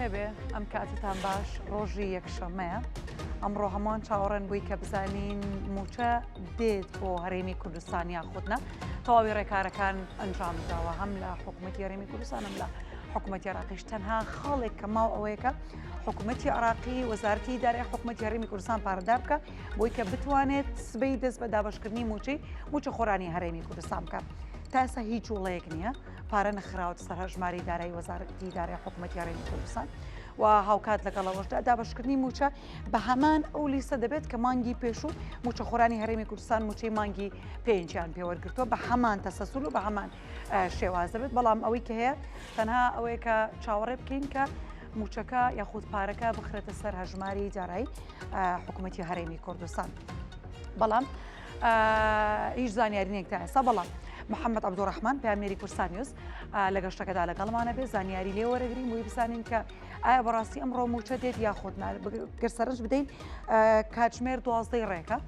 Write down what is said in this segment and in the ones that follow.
لێبێ ئەم کاتتان باش ڕۆژی یەکشەمەیە ئەمڕۆ هەمووان چاوەڕێن بووی کە بزانین موچە دێت بۆ هەرێمی کوردستان یاخودنا تەواوی ڕێکارەکان ئەنجام داوە هەم لە حکوومەتی هەرێمی کوردستان هەم لە حکوومەتی عراقیش تەنها خاڵێک کە ماو ئەوەیەکە حکوومەتی عراقی وەزارەتی ئیدارەی حکوومەتی هەرێمی کوردستان پارەدار بکە بۆی کە بتوانێت سبەی دەست بە دابەشکردنی موچە خۆرانی هەرێمی کوردستان بکە. تا ئێستا هیچ وڵەیەک نییە پارە نەخراوە سەر هەژماری دارایی وەزارەتی ئیدارەی حکوومەتی هەرێمی کوردستان و هاوکات لەگەڵەوەشدا دابەشکردنی موچە بە هەمان ئەو لیستە دەبێت کە مانگی پێشوو موچە خۆرانی هەرێمی کوردستان موچەی مانگی پێنجیان پێوەرگرتووە بە هەمان تەسەسول و بە هەمان شێواز دەبێت بەڵام ئەوەی کە هەیە تەنها ئەوەیە کە چاوەڕێ بکەین کە موچەکە یاخود پارەکە بخرێتە سەر هەژماری دارایی حکوومەتی هەرێمی کوردستان بەڵام هیچ زانیاری نێک تا ئێستا بەڵام محەممەد عەبدوڕەحمان پامێری کورسان نیوز لە گەشتەکەدا لەگەڵمانە بێ زانیاری لێ وەرەگرین بۆی بزانین کە ئایا بەڕاستی ئەمڕۆ موچە دێت یاخود گەرسەرنج بدەین کاتژمێر 12 ڕێکە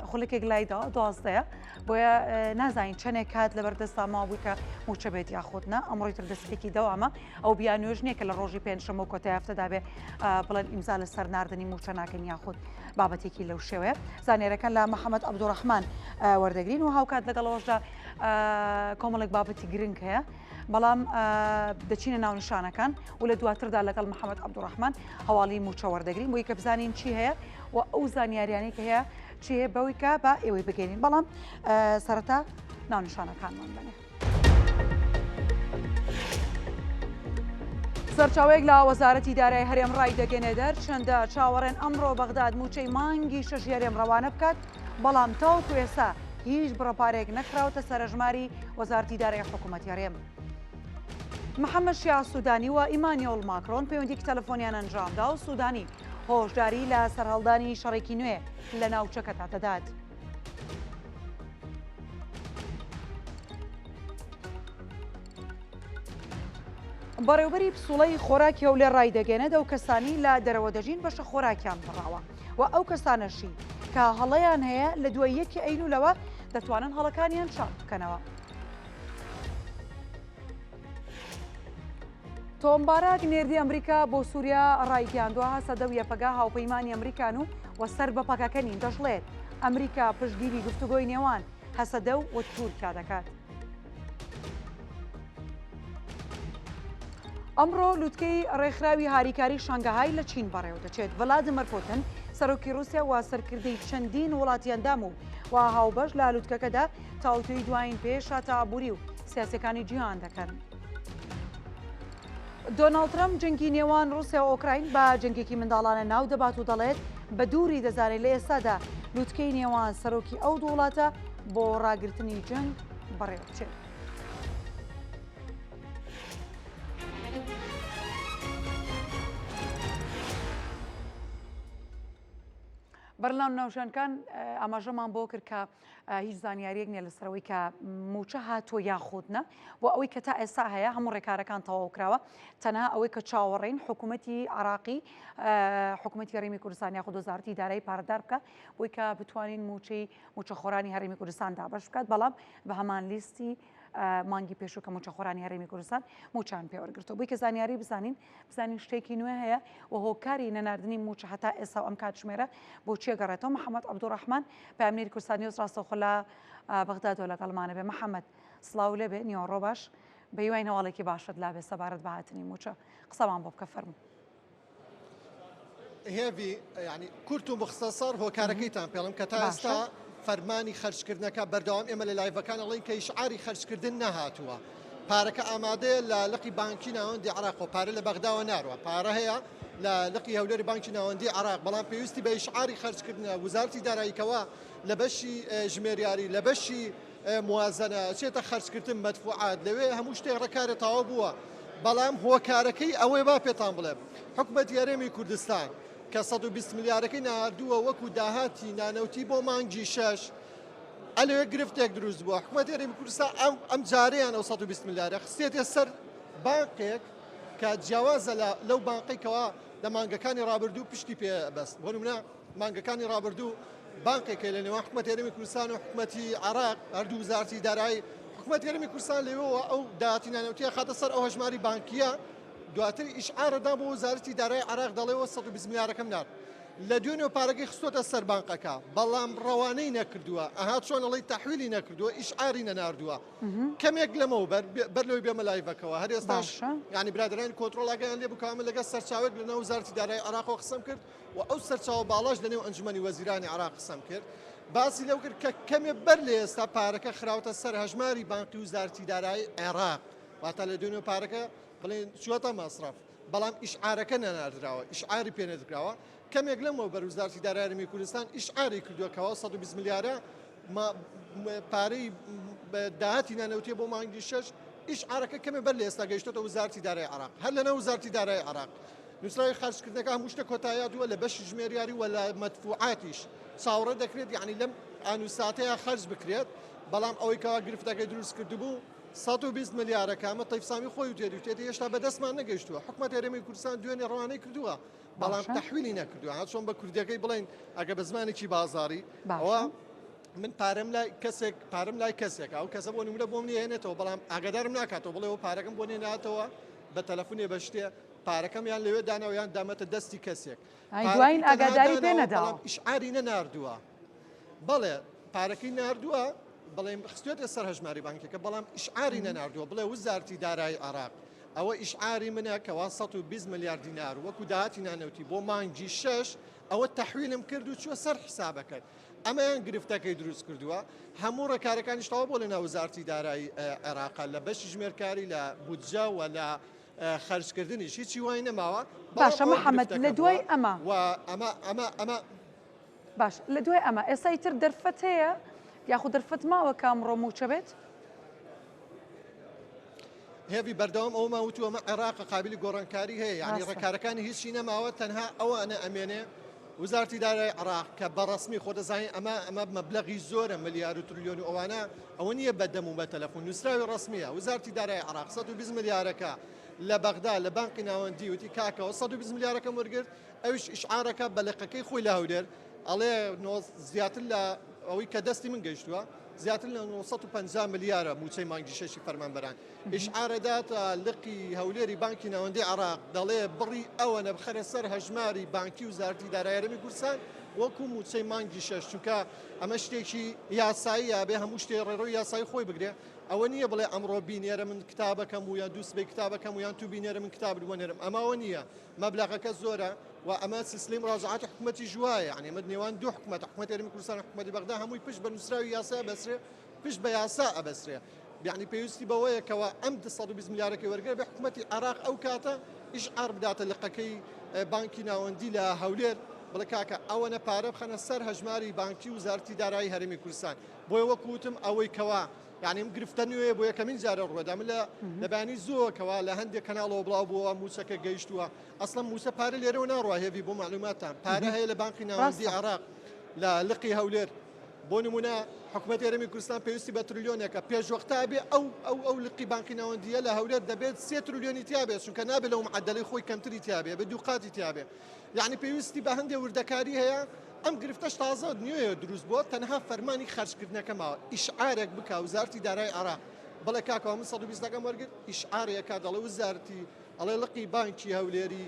خولێکێک لایدا 12ەیە بۆیە نازانین چەندێک کات لەبەردەستا ماوە بووی کە موچە بێت یاخودنا ئەمڕۆی تر دەستێکی دەوامە ئەو بیانوێژ نییە کە لە ڕۆژی پێنجشەمە و کۆتای هەفتەدا بێ بڵێن ئیمزا لە سەر ناردنی موچە ناکەن یاخود بابەتێکی لەو شێوەیە زانێرەکان لە محەممەد عەبدوڕەحمان وەردەگرین و هاوکات لەگەڵەوەشدا کۆمەڵێک بابەتی گرنگ هەیە بەڵام دەچینە ناونشانەکان و لە دواتردا لەگەڵ محەممەد عەبدوڕەحمان هەواڵی موچە وەردەگرین بۆی کە بزانین چی هەیە و ئەو زانیاریانەی کە هەیە چی هەیە بەوەی کە بە ئێوەی بگەینین بەڵام سەرەتا ناونشانەکانمان بنێ. سەرچاوەیەک لە وەزارەتی ئیدارەی هەرێم ڕای دەگەنێ دەر چەندە چاوەڕێن ئەمڕۆ بەغداد موچەی مانگی شەش هەرێم ڕەوانە بکات بەڵام تاوەکو ئێستا هیچ بڕەپارێک نەکراوتە سەرژماری وەزارەتی ئیدارەی حکوومەتی هەرێم. محەممەد شیع سوودانی و ئیمانوئێل ماکرۆن پەیوەندیی تەلەفۆنیان ئەنجامدا و سوودانی هۆشداری لە سەرهەڵدانی شەڕێکی نوێ لە ناوچەکەدا دەدات. بەڕێوبەری پسوڵەی خۆراکی و لێ ڕای دەگەێنێت ئەو کەسانی لە دەرەوە دەژین بەشە خۆراکیان بڕاوە و ئەو کەسانەشی کە هەڵەیان هەیە لە دوای یەکی ئەیلولەوە دەتوانن هەڵەکانیان چاپ بکەنەوە. تۆمبارەك نێردی ئەمریکا بۆ سووریا ڕایگەاندووە هەسەدە و یەپەگا هاوپەیمانی ئەمریکان و سەر بە پەکەکەنین دەژڵێت ئەمریکا پشتگیری گفتوگۆی نێوان هەسەدە و تورکیا دەکات. ئەمڕۆ لووتکەی ڕێکخراوی هاریکاری شانگەهای لە چین بەڕێوە دەچێت. ڤلادیمیر پوتین سەرۆکی رووسیا و سەرکردەی چەندین وڵاتیاندام و هاوبەش لە لووتکەکەدا تاوتوی دوایین پێش هاتەبووری و سیاسەکانی جیهان دەکەن. دۆناڵد ترەمپ جەنگی نێوان رووسیا و ئۆکراین بە جەنگێکی منداڵانە ناو دەبات و دەڵێت بە دووری دەزانێت لە ئێستادا لووتکەی نێوان سەرۆکی ئەو دوو وڵاتە بۆ ڕاگررتنی جەنگ بەڕێوە بچێت. بەرلاو ناوژانکان ئاماژەمان بۆ کرد کە هیچ زانیاریەک نیە لەسەرەوەی کە موچە هاتووە یاخودنە بۆ ئەوەی کە تا ئێستا هەیە هەموو ڕێکارەکان تەواوکراوە تەنها ئەوەی کە چاوەڕێین حکوومەتی عراقی حکوومەتی هەرێمی کوردستان یاخود وەزارەتی ئیدارەی پارەدار بکە بۆی کە بتوانین موچە خۆرانی هەرێمی کوردستان دابەش بکات بەڵام بە هەمان لیستی مانگی پێشوو کە موچە خۆرانی هەرێمی کوردستان موچان پێوەرگرتەوە بۆی کە زانیاری بزانین شتێکی نوێ هەیە و هۆکاری نەناردنی موچە هەتا ئێستا ئەم کاتژمێرە بۆچی گەڕێتەوە. محەممەد عەبدوڕەحمان پامێری کورسان نیوز ڕاستەوخۆ لە بەغدادەوە لەگەڵمانە بێ. محەممەد سڵاو لێبێ نیوەڕۆ باش بە هیوای هەواڵێکی باشت لابێ سەبارەت بە هاتنی موچە قسەمان بۆ بکە فەرموو. هێوی ینی کورت و مختصر هۆکارەکەیتان پێڵم کە تا ئێستا فەرمانی خەرجکردنەکە بەردەوام ئێمە لە لایڤەکان ئەڵێن کە شعاری خەرجکردن نەهاتووە پارەکە ئامادەیە لە لقی بانکی ناوەندی عراق و پارە لە بەغداوە ناڕوە پارە هەیە لە لقی هەولێری بانکی ناوەندی عراق بەڵام پێویستی بە شعاری خەرجکردنە وزارەتی داراییکەوە لە بەشی ژمێریاری لە بەشی موازنە چێتە خەرجکردن مەدفوعات لەوێ هەموو شتێک ڕێکارە تەواو بووە بەڵام هۆکارەکەی ئەوەی با پێتان بڵێ حکوومەتی هەرێمی کوردستان کە 120 میلیارەکەی ناردووە وەکو داهاتی نانەوتی بۆ مانگی شەش ئەلێ گرفتێک دروست بووە حکوومەتی هەرێمی کوردستان ئەم جارەیان ئەو 120 میلیارە خستێتە سەر بانقێک کە جیاوازە لەو بانقێکەوە لە مانگەکانی ڕابردوو پشتی پێ بەست بۆ نمونە مانگەکانی ڕابردوو بانقێکە لە نێوان حکوومەتی هەرێمی کوردستان و حکوومەتی عراق هەردوو وزارەتی دارایی حکوومەتی هەرێمی کوردستان لەوەوە ئەو داهاتی نانەوتیە خاتە سەر ئەو هەژماری بانکیە دواتر ئیشعارەدا بۆ وەزارەتی دارایی عێراق دەڵێەوە 120 ملیارەکەم نار لە دوێنێ پارەکەی خستۆتە سەر بانقەکە بەڵام ڕەوانەی نەکردووە ئەها چۆن ئەڵی تەحویلی نەکردووە ئیشعاری نەناردووە کەمێک لەمەوە بەر لەوەی بێمە لایڤەکەەوە هەر ئێستاش ینی برادرانی کۆنتڕۆڵاگەیان لێ بکامە لەگەڵ سەرچاوێک لەناو وزارەتی دارایی عێراقەوە قسەم کرد و ئەو سەرچاوە باڵاش لەنێو ئەنجومەنی وەزیرانی عێراق قسەم کرد باسی لەو کرد کە کەمێ بەر لە ئێستا پارەکە خراوەتە سەر هەژماری بانقی وزارەتی دارایی عێراق واتە لە دوێنێ پارەکە بڵێن چوەتە مەسرف بەڵام ئیشعارەکە نەناردراوە ئیشعاری پێ نەدراوە کەمێک لەمەوە بەر وزارەتی دارایی هەرێمی کوردستان ئیشعاری کردووەکەوە 120 ملیارە پارەی داهاتی نانەوتێ بۆ مانگی 6 ئیشعارەکە کەمێ بەر لە ئێستا گەیشتێتە وزارەتی دارایی عێراق هەر لەناو وزارەتی دارایی عێراق نووسراوی خەرجکردنەکە هەموو شتە کۆتاییات دووە لە بەشی ژمێریاری و لە مەدفوعاتیش چاوەڕێ دەکرێت یعنی لەم ئانوساتەیە خەرج بکرێت بەڵام ئەوەی کەوا گرفتەکەی دروست کردبوو 120 ملیارەکە ئەمە تەیفسامی خۆی وتێت هێشتا بەدەستمان نەگەیشتووە حکومەت هەرێمی کوردستان دوێنێ ڕەوانەی کردووە بەڵام تەحویلی نەکردووە هات چۆن بە کوردیەکەی بڵێن ئەگە بە زمانێکی بازاڕی ئەوە من پارەم لای کەسێک ئەو کەسە بۆ نمونە بۆم نێنێتەوە بەڵام ئاگادارم ناکاتەوە بڵێ ئەو پارەکەم بۆ نێناتەوە بە تەلەفۆنێ بە شتێ پارەکەم یان لەوێ داناویان دامەتە دەستی کەسێک دوایین ئاگاداری پێ نەداوە ئیشعاری نەناردووە بەڵێ پارەکەی ناردووە بەڵێ خستوێتە سەر هەژماری بانکێکە بەڵام ئیشعاری نەناردووە بڵێ وزارەتی دارایی عێراق ئەوە ئیشعاری منە کەوا 120 ملیار دینار وەکو داهاتی نانەوتی بۆ مانگی 6 ئەوە تەحویلم کرد و چووە سەر حسابەکەت ئەمەیان گرفتەکەی دروست کردووە هەموو ڕێکارەکانیشتەوە بۆ لەناو وزارەتی دارایی عێراق لە بەشی ژمێرکاری لە بودجە و لە خەرجکردنیش هیچی وای نەماوە باشە محەممەد لە دوای ئەمە ئەمە باش لە دوای ئەمە ئێسای تر دەرفەت هەیە یاخود دەرفەت ماوە کامڕۆ موچە بێت هێوی بەردەوام ئەومە وتووەمە عێراق قابلی گۆڕانکاری هەیە یعنی ڕێکارەکانی هیچی نەماوە تەنها ئەوە ئەنە ئەمێنێ وزارەتی دارایی عێراق کە بەڕسمی خۆ دەزانین ئەمە مەبلەغی زۆرە ملیار و تریلیۆن و ئەوانە ئەوە نییە بەدەم و بە تەلەفۆن نووسراوی ڕسمیە وزارەتی دارایی عێراق 120 ملیارەکە لە بەغدا لە بانقی ناوەندی وتی کاکەوە 120 ملیارەکە وەرگرت ئەویش ئیشعارەکە بە لەقەکەی خۆی لە هەولێر ئەڵێ زیاتر لە ئەوەی کە دەستی من گەیشتووە زیاتر لە 950 ملیارە موچەی مانگی شەشی فەرمانبەران ئیشعارەدات لقی هەولێری بانکی ناوەندی عێراق دەڵێ بڕی ئەوەنە بخەرە سەر هەژماری بانکی وزارەتی دارایی هەرێمی کوردستان وەکو موچەی مانگی شەش چونکە ئەمە شتێکی یاساییە بێ هەموو شتێ ڕێڕۆی یاسایی خۆی بگرێ ئەوە نییە بڵێ ئەمڕۆ بینێرە من کتابەکەم و یان دووسبەی کتابەکەم و یان تو بینێرە من کتاب بوەنێرم ئەماوە نییە مەبلەغەکە زۆرە و ئەمە سیستمی ڕاجعاتی حکومەتی ژوایە یعنی ئەمە نێوان دوو حکومەت هەرێمی کوردستان حکومەتی بەغدا هەمووی پشت بە نووسراوی یاسا بەسرێ پشت بە یاسا ئەبەسرێ یعنی پێویستی بەوەیە کەەوە ئەم 120 ملیارەکەی وەرگەر بە حکومەتی عێراق ئەو کاتە ئیشعار بداتە لقەکەی بانکی ناوەندی لە هەولێر بڵێ کاکە ئەوەنە پارە بخەنە سەر هەژماری بانکی وزارەتی دارایی هەرێمی کوردستان بۆیە وەکوتم ئەوەی کەوا یعنی ئەم گرفتە نوێ بۆ یەکەمین جارە ڕوەدا من لە بەیانی زۆرکەوە لە هەندێک کەناڵەوە بڵاو بووە موچەکە گەیشتووە ئەسڵەن موسە پارە لێرەوە ناڕوە هێوی بۆ معلوماتان پارە هەیە لە بانکی ناوەندی عێراق لە لقی هەولێر بۆ نمونە حکومەتی هەرێمی کوردستان پێویستی بە تریلیۆنێکە پێشوەختا بێ ئەو لقی بانکی ناوەندیە لە هەولێر دەبێت 3 تریلیۆنی تیابێت چونکە نابێت لەو معدەلەی خۆی کەمتری تیابێ بە دوو قاتی تیابێ یعنی پێویستی بە هەندێک وردەکاری هەیە ئەم گرفتەش تازە نوێ دروست بووە تەنها فەرمانی خەرجکردنەکە ماوە ئیشعارێک بکە وزارەتی دارایی عێراق بڵێ کاکەوە من 120 وەرگرت ئیشعارێکە دەڵێ وزارەتی ئەڵێ لقی بانکی هەولێری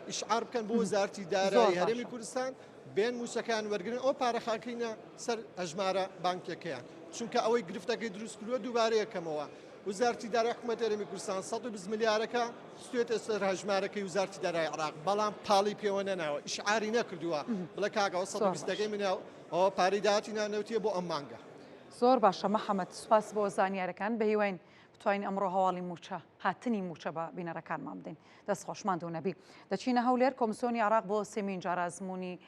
ئیشعار بکەن بۆ وزارەتی دارایی هەرێمی کوردستان بێن موسەکان وەرگن ئەو پارە خاکەینە سەر هەژمارە بانکەکەیان چونکە ئەوەی گرفتەکەی دروست کردووە دووبارەیەکەمەوە وزارەتی دارایی حکومەتی هەرێمی کوردستان 120 ملیارەکە ستوێتە سەر هەژمارەکەی وزارەتی دارایی عێراق بەڵام پاڵی پێوە نەناوە ئیشعاری نەکردووە بڵێ کاکەوە 120 مناو ئەوە پارەی داهاتی نانەوتیە بۆ ئەم مانگە زۆر باشە محەممەد سوپاس بۆ زانیارەکان بە هیوان بتوانین ئەمڕۆ هەواڵی موچە هاتنی موچە بە بینەرەکانمان بدەین دەست خۆشمان و نەبی دەچینە هەولێر کۆمسیۆنی عێراق بۆ سێمین جار ئەزمموی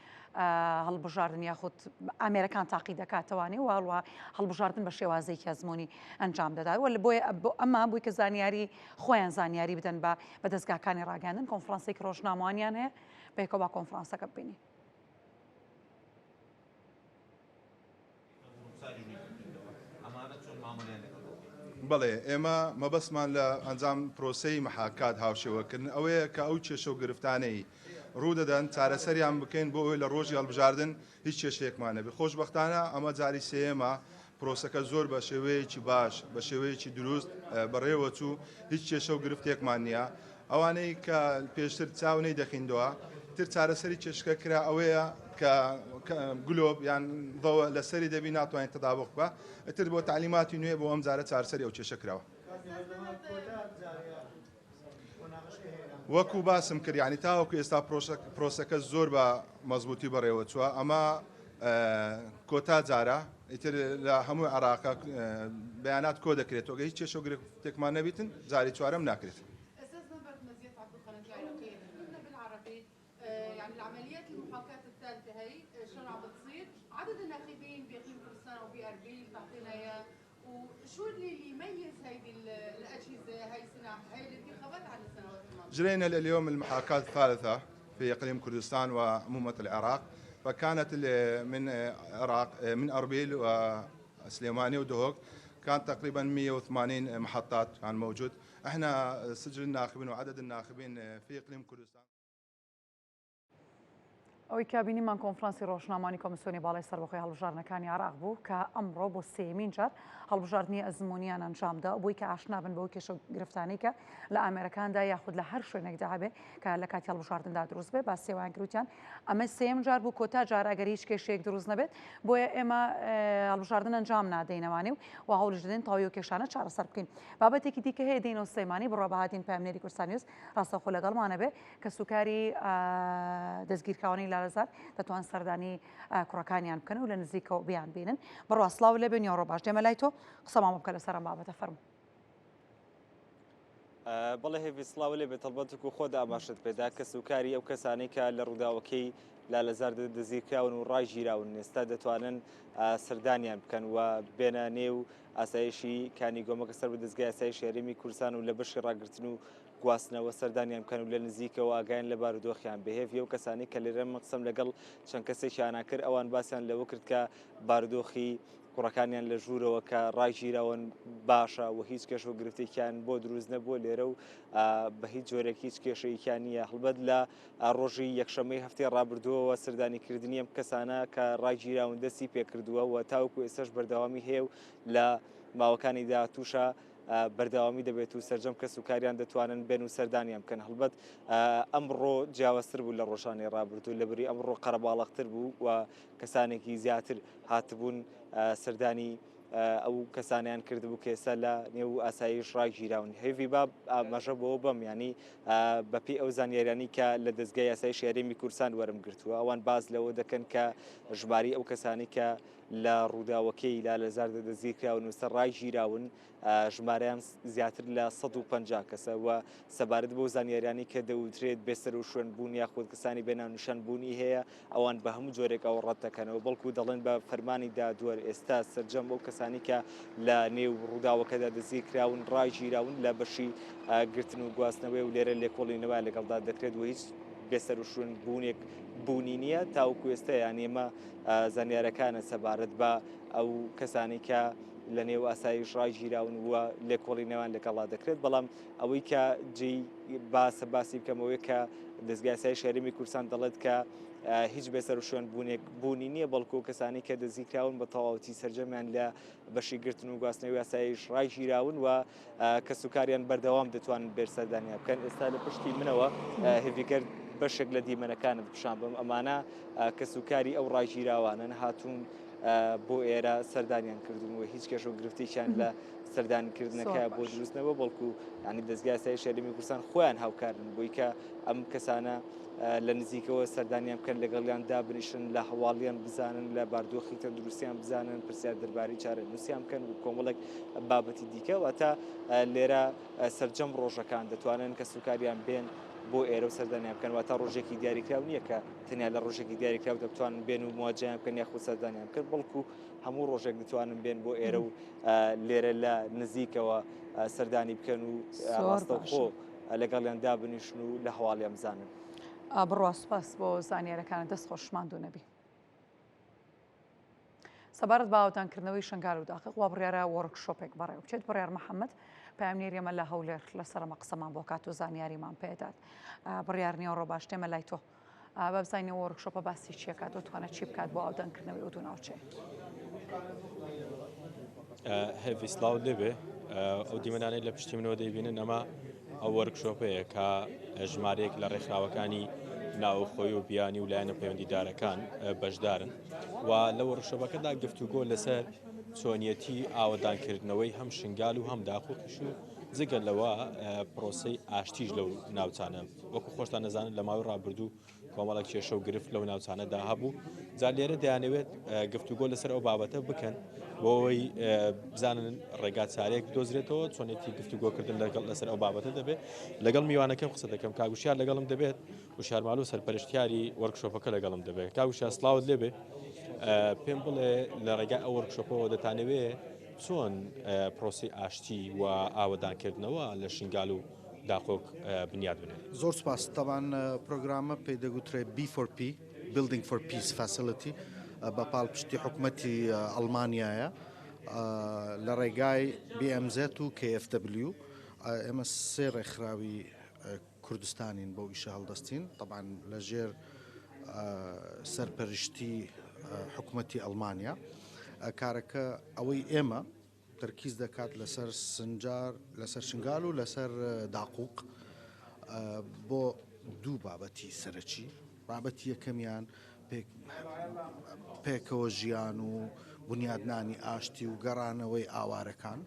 هەڵبژاردن یاخود ئەمریکان تاقی دەکاتەوانی و هەڵوە هەڵبژاردن بە شێوازەیەکی ئەزمموی ئەنجام دەداوە لە بۆیە ئەمە بووی کە زانیاری خۆیان زانیاری بدەن بە دەستگاکانی ڕاگەاندن کۆنفرانسێکی ڕۆژنامەوانیان هەیە بەیەکەوە با کۆنفرانسەکە ببینی. بەڵێ ئێمە مەبەستمان لە ئەنجام پرۆسەی مەحاکات هاوشێوەکردن ئەوەیە کە ئەو کێشە و گرفتانەی ڕوودەدەن چارەسەریان بکەین بۆ ئەوەی لە ڕۆژی هەڵبژاردن هیچ کێشەیەکمانە بێ خۆشبەختانە ئەمە جاری سێمە پرۆسەکە زۆر بە شێوەیەکی باش بە شێوەیەکی دروست بەڕێوە چوو هیچ کێشە و گرفتێکمان نییە ئەوانەی کە پێشتر چاونەی دەخیندەوە تر چارەسەری چێشکە کرا ئەوەیە کە گلۆب یان ضەوە لەسەری دەبی ناتوانێت تەدابق بە ئەتر بۆ تعلیماتی نوێ بۆ ئەم جارە چارەسەری ئەو کێشە کراوە. وەکو باسم کرد یعنی تاوەکو ئێستا پرۆسەکە زۆر بە مەزبوطی بەڕێوە چووە ئەمە کۆتا جارە ئیتر لە هەموو عێراقا بەیانات کۆ دەکرێتەوە هیچ کێشە و گرفتێکمان نەبیتن جاری چوارەم ناکرێت. يعني العمليات المحاكاة الثالثة هي شو عم بتصير؟ عدد الناخبين بإقليم كردستان وبأربيل تعطينا اياه، وشو اللي يميز هيدي الأجهزة هي هي الانتخابات عن السنوات الماضية؟ جرينا اليوم المحاكاة الثالثة في إقليم كردستان وعمومة العراق، فكانت من العراق من أربيل وسليماني ودهوك كانت تقريبا 180 محطات كان موجود. احنا سجل الناخبين وعدد الناخبين في إقليم كردستان. ئەوەی کابینیمان کۆنفرانسی ڕۆژنامانی کۆمیسیۆنی باڵای سەربەخۆی هەڵبژاردنەکانی عراق بوو کە ئەمڕۆ بۆ سێمین جار هەڵبژاردننی ئەزممویان ئەنجامدا بووی کە ئاشنابن بەو کێشە گرفتانەی کە لە ئامێرەکاندا یاخود لە هەر شوێنێکدا هەبێ کە لە کاتی هەڵبژاردندا دروست بێ با سێوان گروتیان ئەمە سێم جار بوو کۆتا جار ئەگەر هیچ کێشەیەک دروست نەبێت بۆیە ئێمە هەڵبژاردن ئەنجام نادەینەوانی و هەوڵش دەدەین تەواوی و کێشانە چارەسەر بکەین. بابەتێکی دیکە هەیە دێنەوە سلەیمانی بڕوا بەهاتین پامنێری کوردستانیوس ڕاستەوخۆ لەگەڵمانە بێ کە سوکاری دەستگیرکراوەی لالەزار دەتوان سەردانی کوڕەکانیان بکەن و لە نزیکەوە بیان بینن. بڕوا سڵاو لێ بێن یاڕۆ باش دێمە لای تۆ قسەمام بکە لەسەرم بابەتە فەرموو. بەڵێ هێوی سڵاو لێ بێت هەڵبەتێک و خۆدا ئاماژت پێدا کە سوکاری ئەو کەسانەی کە لە ڕووداوەکەی لالەزار دەزیرکراون و ڕای ژیراون ئێستا دەتوانن سەردانیان بکەن و بێنە نێو ئاسایشی کانی گۆمەکە سەر بە دەستگای ئاسایشی هەرێمی کوردستان و لە بەشی ڕاگرتن و گواستنەوە سەردانیان بکەن و لە نزیکەوە ئاگایان لە بارودۆخیان بەهێوی ئەو کەسانی کە لێرە قسەم لەگەڵ چەند کەسێکیانە کرد ئەوان باسییان لەوە کرد کە بارودۆخی کوڕەکانیان لە ژوورەوە کە ڕای ژیراون باشە و هیچ کێش و گرفتێکیان بۆ دروست نەبووە لێرە و بە هیچ جۆرێک هیچ کێشەیەکیان نیە. هەڵبەت لە ڕۆژی یەکشەمەی هەفتەی ڕابردووەوە سەردانیکردنی ئەم کەسانە کە ڕای ژیراون دەستی پێکردووە و تاوەکو ئێستاش بەردەوامی هەیە و لە ماوەکانی داهاتووشە بەردەوامی دەبێت و سەرجەم کە سوکاریان دەتوانن بێن و سەردانیان بکەن. هەڵبەت ئەمڕۆ جیاوازتر بوو لە ڕۆژانی ڕابردوو لەبەری ئەمڕۆ قەرەباڵغتر بوو و کەسانێکی زیاتر هاتبوون سەردانی ئەو کەسانیان کردبوو کە ئێستا لە نێو ئاسایش ڕای ژیراون. هێوی با ئاماژە بۆ بەم ینی بەپێی ئەو زانیاریانی کە لە دەستگای یاسایشی هەرێمی کوردستان وەرم گرتووە ئەوان باز لەوە دەکەن کە ژماری ئەو کەسانی کە لە ڕووداوەکەی لالەزار دەزیرکراون و سەر ڕای ژیراون ژمارەیان زیاتر لە 150 کەسە و سەبارەت بۆ زانیاریانی کە دەوترێت بێسەر و شوێن بوون یاخود کەسانی بێناونشان بوونی هەیە ئەوان بە هەموو جۆرێک ئەو ڕەت دەکەنەوە بەڵکو دەڵێن بە فەرمانی دادوەر ئێستا سەرجەم ئەو کەسانی کە لە نێو ڕووداوەکەدا دەزیرکراون ڕای ژیراون لە بەشی گرتن و گواستنەوەی و لێرە لێکۆڵینەوە لەگەڵدا دەکرێت و هیچ بێسەر و شوێن بوونێک بوونی نییە تاوەکو ئێستا یان ئێمە زانیارەکانە سەبارەت بە ئەو کەسانی کە لە نێو ئاسایش ڕای ژیراون وە لێکۆڵینەوەیان لەگەڵا دەکرێت بەڵام ئەوەی کە جێی باسە باسی بکەمەوەی کە دەستگای ئاسایشی هەرێمی کوردستان دەڵێت کە هیچ بێسەر و شوێن بوونێک بوونی نییە بەڵکو کەسانی کە دەزیرکراون بە تەواوەتی سەرجەمیان لە بەشی گرتن و گواستنەوەی ئاسایش ڕای ژیراون و کە سوکاریان بەردەوام دەتوانن بێرسەردانیا بکەن. ئێستا لە پشتی منەوە هێڤیگەر بەشێک لە دیمەنەکانت پیشان بم ئەمانە کە سوکاری ئەو ڕای ژیراوانن هاتوون بۆ ئێرە سەردانیان کردوون و هیچ کێش و گرفتێکیان لە سەردانکردنەکە بۆ دروستنەوە بەڵکو ینی دەستگای ئاسایشی هەرێمی کوردستان خۆیان هاوکارن بۆی کە ئەم کەسانە لە نزیکەوە سەردانیان بکەن لەگەڵیان دابنیشن لە هەواڵیان بزانن لە باردۆخی تەندروستیان بزانن پرسیار دەربارەی چارە نووسیان بکەن و کۆمەڵێک بابەتی دیکە واتە لێرە سەرجەم ڕۆژەکان دەتوانن کە سوکاریان بێن بۆ ئێرە و سەردانیان بکەن واتە ڕۆژێکی دیاریکراو نییە کە تەنیا لە ڕۆژێکی دیاریکراو دەتوانن بێن و مواجهیان بکەن یاخود سەردانیان کرد بەڵکو هەموو ڕۆژێک دەتوانن بێن بۆ ئێرە و لێرە لە نزیکەوە سەردانی بکەن و ڕاستەوخۆ لەگەڵیان دابنیشن و لە هەواڵیان بزانن. بڕوا سوپاس بۆ زانیارەکانە دەست خۆشماندوو نەبی. سەبارەت بە ئاوتانکردنەوەی شنگال و داخق وا بڕیارە وەرکشۆپێک بەڕێوە بچێت بڕیار محەممەد پامنێری ئەمە لە هەولێر لەسەرمە قسەمان بۆ کات و زانیاریمان پێدات بڕیار نیوەڕۆ باش تێمە لای تۆ بەبزانانی وەرکشۆپە باسی چیەکات دەتوانێت چی بکات بۆ ئاودانکردنەوەی ئۆتو ناوچێ. هێوی سلااو لێبێ ئەو دیمەدانەی لە پشتی منەوە دەیبینن ئەمە ئەو وەرکشۆپەیە کە ژمارەیەک لە ڕێکخراوەکانی ناوخۆی و بیانی و لایەنە پەیوەندیدارەکان بەشدارن و لە وەرکشۆپەکەدا گفتوگۆ لەسەر چۆنیەتی ئاوەدانکردنەوەی هەم شنگال و هەم داخۆکیش و جگە لەوە پرۆسەی ئاشتیش لەو ناوچانە وەکو خۆشتان نەزانن لە ماوەی ڕابردوو کۆمەڵک کێشە و گرفت لەو ناوچانەدا هەبوو جا لێرە دەیانەوێت گفتوگۆ لەسەر ئەو بابەتە بکەن بۆەوەی بزانن ڕێگا چارەیەک بدۆزرێتەوە چۆنێتی گفتوگۆکردن لەسەر ئەو بابەتە دەبێت لەگەڵ میوانەکەم قسە دەکەم کاگوشیار لەگەڵم دەبێت وشارمال و سەرپەرشتیاری وەرکشۆپەکە لەگەڵم دەبێت کاگوشیار سڵاوت لێبێ پێم بڵێ لە ڕێگای ئەو وەرکشۆپەوە دەتانەوێت چۆن پرۆسی ئاشتی و ئاوەدانکردنەوە لە شنگال و داخۆک بنیاد بنێت زۆر سپاس تاوان پرۆگرامە پێی دەگوترێت B4P Building for Peace Facility بە پاڵپشتی حکوومەتی ئەڵمانیایە لە ڕێگای BMZ و KFW ئێمە سێ ڕێکخراوی کوردستانین بۆ ئیشە هەڵدەستین طبعاً لە ژێر سەرپەرشتی حکوومەتی ئەڵمانیا کارەکە ئەوەی ئێمە تەرکیز دەکات لەسەر شنگال و لەسەر داقوق بۆ دوو بابەتی سەرەکی بابەتی یەکەمیان پێکەوە ژیان و بنیادنانی ئاشتی و گەڕانەوەی ئاوارەکان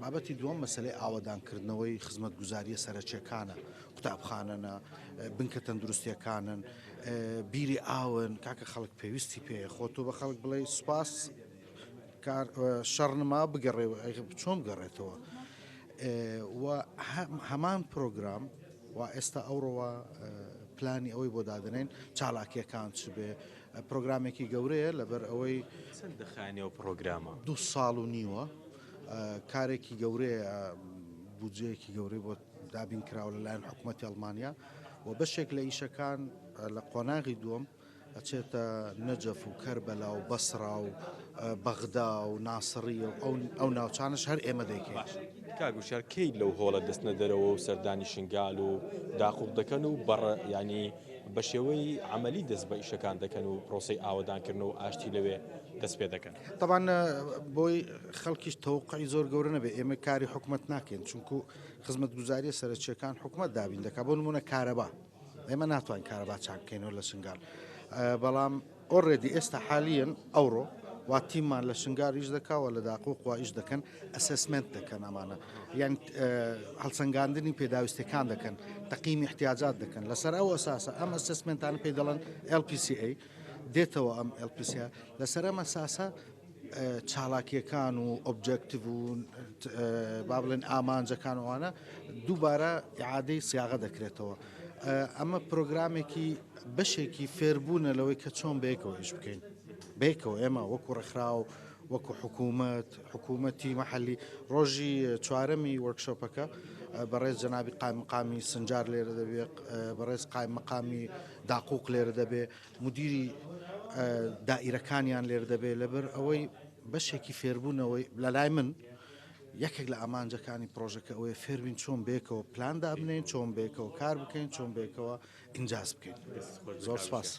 بابەتی دووەم مەسلەی ئاوەدانکردنەوەی خزمەتگوزاریە سەرەکیەکانە قوتابخانەنە بنکە تەندروستیەکانن بیری ئاون کاکە خەڵک پێویستی پێ خۆ تۆ بە خەڵک بڵێ سوپاس شەڕنما بگەڕێ چۆن بگەڕێتەوە و هەمان پرۆگرام و ئێستا ئەوڕۆوە پلانی ئەوەی بۆ دادنین چالاکیەکان چ بێ پرۆگرامێکی گەورەیە لەبەر ئەوەی چەند دەخانەوە پرۆگرامە 2 ساڵ و نیوە کارێکی گەورەیە بودجەیەکی گەورەی بۆ دابین کراوە لەلایەن حکوومەتی ئەڵمانیا و بەشێک لە ئیشەکان لە قۆناغی دووەم ئەچێتە نەجەف و کەربەلا و بەسرا و بەغدا و ناسڕی و ئەو ناوچانش هەر ئێمە دەیکەین کاگوشار کەی لەو هۆڵە دەستنە دەرەوە و سەردانی شنگال و داخوب دەکەن و ینی بە شێوەی عملی دەست بە ئیشەکان دەکەن و پرۆسی ئاوەدانکردنەوە و ئاشتی لەوێ دەست پێ دەکەن طبعاً بۆی خەڵکیش تەوقعی زۆر گەورە نەبێ ئێمە کاری حکوومەت ناکەین چونکو خزمەتگوزاریە سەرچیەکان حکوومەت دابین دەکات بۆ نمونە کارەبا ئێمە ناتوانین کارەبا چاکەینەوە لە شنگال بەڵام ئۆڕێدی ئێستا حالیان ئەوڕۆ وا تیممان لە شنگاریش دەکاوە لە داقوق وایش دەکەن ئەسسمنت دەکەن ئەمانە یان هەڵسەنگاندنی پێداویستەکان دەکەن تەقیمی احتیاجات دەکەن لەسەر ئەو ئەساسە ئەم ئەسسمنتانە پێی دەڵێن LPCA دێتەوە ئەم LPCA لەسەر ئەم ئەساسە چالاکیەکان و ئۆبجێکتیڤ و با بڵێن ئامانجەکان وانە دووبارە ئیعادەی سیاغە دەکرێتەوە ئەمە پرۆگرامێکی بەشێکی فێربوونە لەوەی کە چۆن بەیەکەوە ئیش بکەین بێکەوە ئێمە وەکو ڕێکخراو وەکو حکوومەتی مەحەلی ڕۆژی چوارەمی وەرکشۆپەکە بەڕێز جەنابی قایم مقامی سنجار لێرە دەبێت بەڕێز قایم مقامی داقوق لێرە دەبێت مدیری دائیرەکانیان لێرە دەبێت لەبەر ئەوەی بەشێکی فێربوونەوەی لەلای من یەکێک لە ئامانجەکانی پرۆژەکە ئەوەیە فێربین چۆن بێکەوە پلان دابنێن چۆن بێکەوە کار بکەین چۆن بێکەوە ئینجاز بکەین زۆر سپاس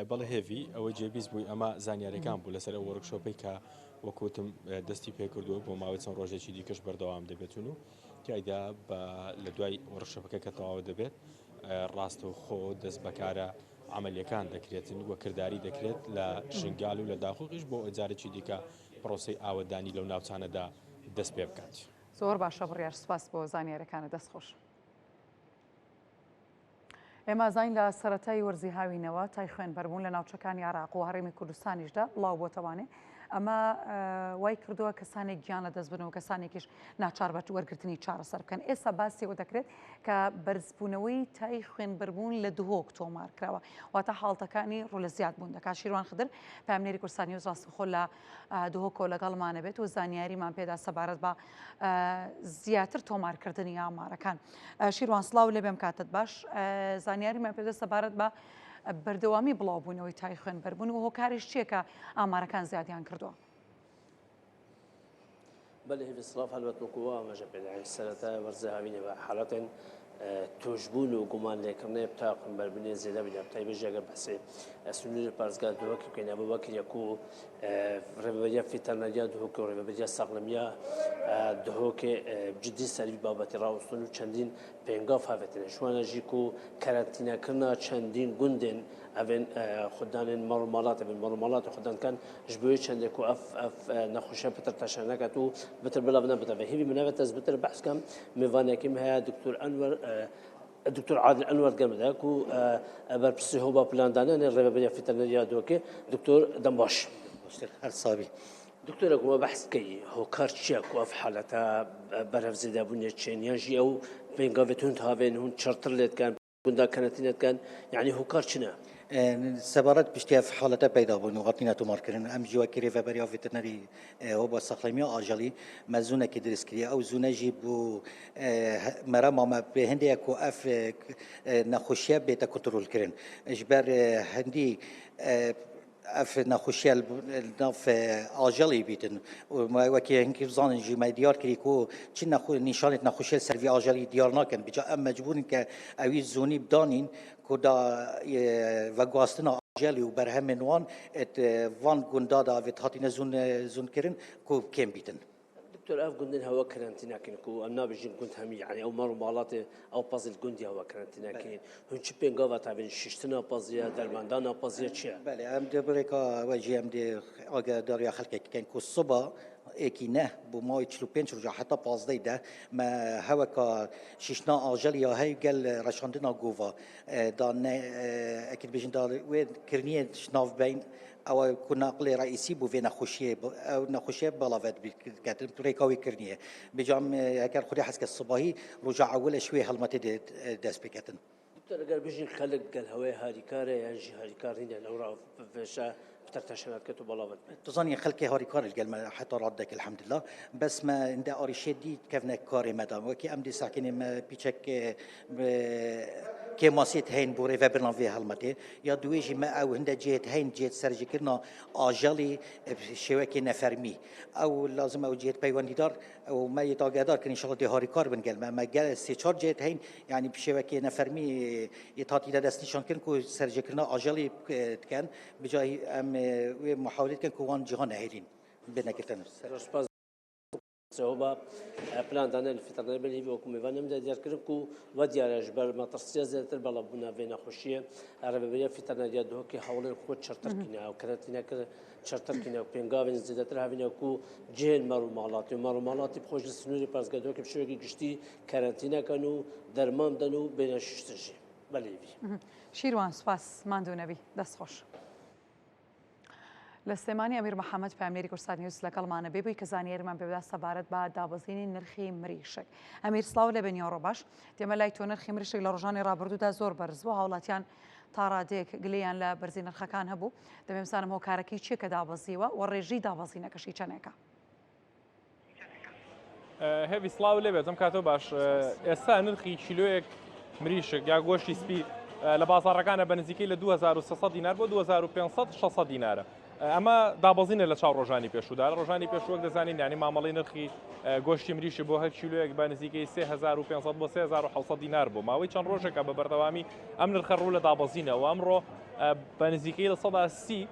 بەڵێ هێوی ئەوە جێبیست بووی ئەمە زانیاریەکان بوو لەسەر وەرکشۆپەی کە وەکوتم دەستی پێکردووە بۆ ماوەی چەند ڕۆژێکی دیکەش بەردەوام دەبێتون و تایدا لە دوای وەرکشۆپەکە کە تەواو دەبێت ڕاست و خۆ دەست بەکارە عملیەکان دەکرێتن وە کردداری دەکرێت لە شنگال و لە داخۆقیش بۆ ئەجارێکی دیکە پرۆسی ئاوەدانی لەو ناوچانەدا دەست پێ بکات زۆر باشە بڕیار سپاس بۆ زانیاریەکانە دەستخۆش ئێمە زین لە سەرەتای وەرزی هاوینەوە تای خوێنبەربوون لە ناوچەکانی عراق و هەرێمی کوردستانیشدا بڵاو بۆتەوانێ ئەمە وای کردووە کەسانێک گیانە دەست بن و کەسانێکیش ناچار بە وەرگرتنی چارەسەر بکەن ئێستا باسیەوە دەکرێت کە بەرزبوونەوەی تای خوێنبەربوون لە دهۆک تۆمار کراوە واتە حاڵتەکانی ڕوو لە زیاد بوون دەکات شیروان خدر پامنێری کوردستانی و ڕاستەخۆ لە دهۆکەوە لەگەڵمانە بێت و زانیاریمان پێدا سەبارەت بە زیاتر تۆمارکردنی ئامارەکان شیروان سڵاو لێ بێم کاتت باش زانیاریمان پێدا سەبارەت بە بەردەوامی بڵاوبوونەوەی تای خوێنبەربوون و هۆکاریش چییە کە ئامارەکان زیادیان کردووە بله في الصلاف هل بتوقوا ما جاب يعني السنة ورزها بيني بحالات توشبون و گمان لێکردنەوە بتاقم بەربنێ زێدە بینە بتای بەژێگە بەسێ سنووری پارێزگا دووەکی بکەین بە وەکیەک و ڕێبەریە فیتەرنەریە دووکە و ڕێبەریە ساغلمیە دهۆکێ جدی سەروی بابەتی ڕاوستن و چەندین پێنگاف هاوێتنە شوانەژیک و کەرەنتینەکردنا چەندین گوندێن ئەڤێن خوددانên مەڕماڵات ئەبن مەڕماڵات خوددانکان ji بۆیە چەندێک و ئەف نەخۆشیە پتر تەشە نەکات و بتر بلا بنە بتە هیوی منەوێت ئەس بتر بەحسکەم میوانێکیم هەیە دکتور ئەنوەر دكتور عادل انور قمدك و بربسي هو بلان دانا الربابيه في تنريا دوكي دكتور دمباش الصابي دكتور اكو بحث كي هو كارتشيك وف حالتها برف زيدا بنيه تشينياجي او بين قافتون هافين هون شرطلت كان كندا كانت كان يعني هو كارتشنا سبارت بشتيها في حالتها بيضا بون وغطينا تماركرن ام جوا كيري فبريا فيترنري هو بسخلميا اجلي مزونه كدرس كريا او زونه جيبو مرا ما بهندي اكو اف نخوشيه بيتا كنترول كرن اجبر هندي اف نخوشيه ناف اجلي بيتن وما وكي هنكي زان جي ما ديار كريكو تشي نشانه نخوشيه سيرفي اجلي ديارنا كان بجا ام مجبورن ك اوي زوني بدانين كودا وگواستنا آجلی و برهم نوان ات وان گندا دا ویت هاتینا زون کرن کو کم بیتن. دكتور اف قندن هوا كرنتينا كنكو انا بجين كنت هم يعني او مر مالات او بازل قندي هوا كرنتينا كين هون شبين قاوا تابين ششتنا بازيا درماندانا بازيا تشيا بله ام دبريكا وجي ام دي اگه داريا خلق كان كو صبا اكي نه بو ما 45 رجع حتى بازدي ده ما هوا كا ششنا اجليا هي قال رشاندنا جوفا دان اكيد بيجن دار وين كرنيه شناف بين او كنا قلي رئيسي بو في نخوشيه او نخوشيه بلافت كاتب تريكاوي كرنيه بجام هكر خدي حسك الصباحي رجع اول شوي هلمت داس بكاتن دكتور قال بيجي خلق قال هواي هاري كاره يعني هاري كارين لو راه فشا بترتشنات كتب بلافت تظني خلقي هاري كار القلم حتى ردك الحمد لله بس ما عند اري شديد كيفنا كاري مدام وكي ام دي ساكن ما بيتشك كماسيت هين بوري فبرنا في هالمتي يا دويجي ما او هند جيت هين جيت سرجي كرنا اجالي شوكي نفرمي او لازم او جيت بيواني دار او ما يتاقدار كن ان شاء الله دي هاري كار بنقل ما قال سي تشار جيت هين يعني بشوكي نفرمي يتاتي دست نشان كن كو سرجي كرنا اجالي كان بجاي ام محاولة كن كوان جهان هيرين بنا كتن سهوبا بلان دانا الفترة بلي بيوكم يفانم دا ديار كركو وديار جبر ما ترسيا زادت البلا بنا بين خوشية عربية فترة ديار دوكي حول الخوت شرطر كنا أو كرتنا كر شرطر كنا بينغافين زادت رهبنا كو جهل مارو مالاتي بخوش السنوري باز قدوك بشوي قشتي كرتنا كانوا درمان دانو بين ششتجي بلي بي شيروان سپاس ماندو نبي دست خوش لەستێمانی ئەمیر محەممەد پامێری کورسانی نووس لەگەڵمانە بێبووی کە زانیاریمان پێدا سەبارەت بە دابەزینی نرخی مریشک ئەمیر سلااو لە بنیۆ ڕۆباش دێمە لای تۆ نرخی مریشک لە ڕۆژانی ڕابردوودا زۆر بەرز بوو هاوڵاتیان تا ڕادێک گلیان لە بەرزی نرخەکان هەبوو دەمێمزانم هۆکارەکەی چیە کە دابەزیوە و ڕێژی دابەزینەکەشی چەندێکە هێوی سلااو لێ بێت ئەم کاتەوە باش ئێستا نرخی کیلۆیەک مریشک یا گۆشتی سپی لە بازاڕەکانە بە نزیکەی لە 2300 دینار بۆ 2500 600 دینارە ئەمە دابەزینە لە چاو ڕۆژانی پێشودا ڕۆژانی پێشوەک دەزانین ینی مامەڵی نرخی گۆشتی مریشی بۆ هەر کیلۆیەک بە نزیکەی 3500 بۆ 3700 دینار بۆ ماوەی چەند ڕۆژێکە بە بەردەوامی ئەم نرخە ڕوو لە دابەزینەوە ئەمڕۆ بە نزیکەی لە 130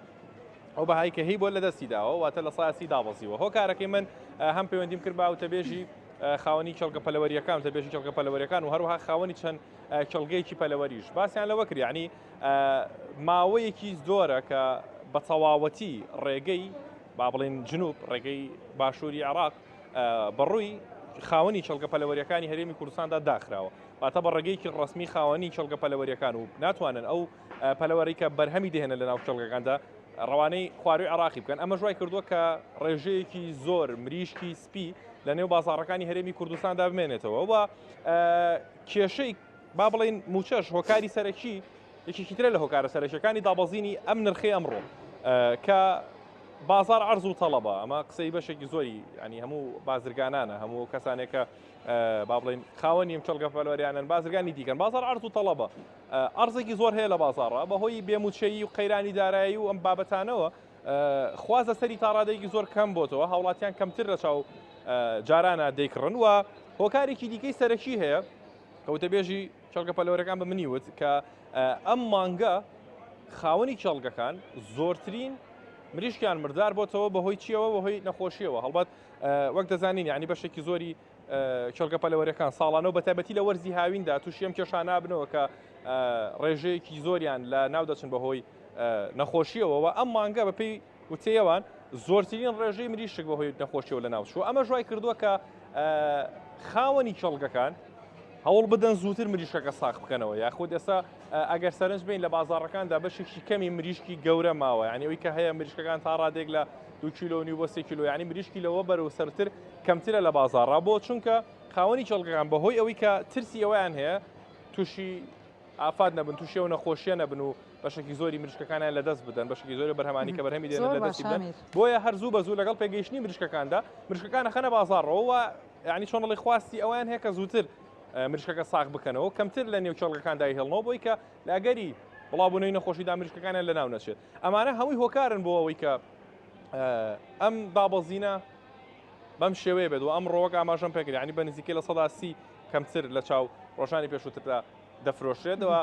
ئەو بەهای کە هی بۆ لە دەستیداوە واتە لە 130 دابەزیوە هۆکارەکەی من هەم پەیوەندیم کرد بە وتەبێژی خاوەنی چڵکە پەلەوەریەکان وتەبێژی چڵکە پەلەوەریەکان و هەروەها خاوەنی چەند چڵگەیەکی پەلەوەریش باسییان لەوە کرد یعنی ماوەیەکی زۆرە کە بە تەواوەتی ڕێگەی با بڵێن جنوب ڕێگەی باشووری عێراق بەڕووی خاوەنی چڵکە پەلەوەریەکانی هەرێمی کوردستاندا داخراوە واتە بە ڕێگەیەکی ڕسمی خاوەنی چڵکە پەلەوەریەکان و ناتوانن ئەو پەلەوەری کە بەرهەمی دێنە لە ناو چڵکەکاندا ڕەوانەی خواروی عێراقی بکەن ئەمە ژوای کردووە کە ڕێژەیەکی زۆر مریشکی سپی لە نێو بازاڕەکانی هەرێمی کوردستاندا بمێنێتەوە و کێشەی با بڵێن موچەش هۆکاری سەرەکی یەکێکی ترە لە هۆکارە سەرەکیەکانی دابەزینی ئەم نرخی ئەمڕۆ کە بازار عەرز و تەڵەبە ئەمە قسەی بەشێکی زۆری ینی هەموو بازرگانانە هەموو کەسانێکە با بڵێن خاوەنی ئەم چڵکە پەلەوەریانن بازرگانی دیکەن بازار عەرز و تەڵەبە عەرزێکی زۆر هەیە لە بازاڕە بەهۆی بێموچەیی و قەیرانی دارایی و ئەم بابەتانەوە خوازە سەری تا ڕادێکی زۆر کەم بۆتەوە هاوڵاتیان کەمتر لە چاو جارانە دەیکڕن و هۆکارێکی دیکەی سەرەکی هەیە کەوتەبێژی چڵگە پەلەوەرەکان بە منیوت کە ئەم مانگە خاوەنی چڵگەکان زۆرترین مریشکیان مردار بۆتەوە بەهۆی چیەوە بەهۆی نەخۆشیەوە هەڵبەت وەک دەزانین یعنی بەشێکی زۆری چڵگە پەلەوەرەکان ساڵانەوە بەتایبەتی لە وەرزی هاویندا تووشی ئەم کێشانە بنەوە کە ڕێژەیەکی زۆریان لە ناو دەچن بەهۆی نەخۆشیەوەەوە ئەم مانگە بەپێی وتەیەوان زۆرترین ڕێژەی مریشک بەهۆی نەخۆشیەوە لە ناوچوو ئەمە ژوای کردووە کە خاوەنی چڵگەکان هەوڵ بدەن زووتر مریشکەکە ساخ بکەنەوە یاخود ئێستا ئەگەر سەرنج بین لە بازاڕەکاندا بەشێکی کەمی مریشکی گەورە ماوە یعنی ئەوەی کە هەیە مریشکەکان تا ڕادێک لە 2 کیلۆ بۆ 3 کیلۆ یعنی مریشکی لەوە بەرەو سەرتر کەمترە لە بازاڕا بۆ چونکە خاوەنی چڵگەکان بەهۆی ئەوەی کە ترسی ئەویان هەیە تووشی ئافات نەبن تووشی و نەخۆشیە نەبن و بەشێکی زۆری مریشکەکانیان لەدەست بدەن بەشێکی زۆری بەرهەمانی کە بەرهەمی دێنن لەدەستی بدەن بۆیە هەرزوو بەزوو لەگەڵ پێگەیشتنی مریشکەکاندا مریشکەکانە خەنە بازاڕەوە یعنی چۆن دەڵی خواستی ئەویان هەیە کە زووتر مریشکەکە ساغ بکەنەوە کەمتر لە نێو چڵگەکاندا هێڵنەوە بۆی کە لاگەری بڵاوبوونەوەی نەخۆشیدا مریشکەکانیان لە ناو نەچێت ئەمانە هەمووی هۆکارن بۆ ئەوەی کە ئەم دابەزینە بەم شێوەیە بێت و ئەم ڕۆوەک ئاماژەم پێکرد ینی بە نزیکەی لە 130 کەمتر لە چاو ڕۆژانی پێشووتردا دەفرۆشرێتەوە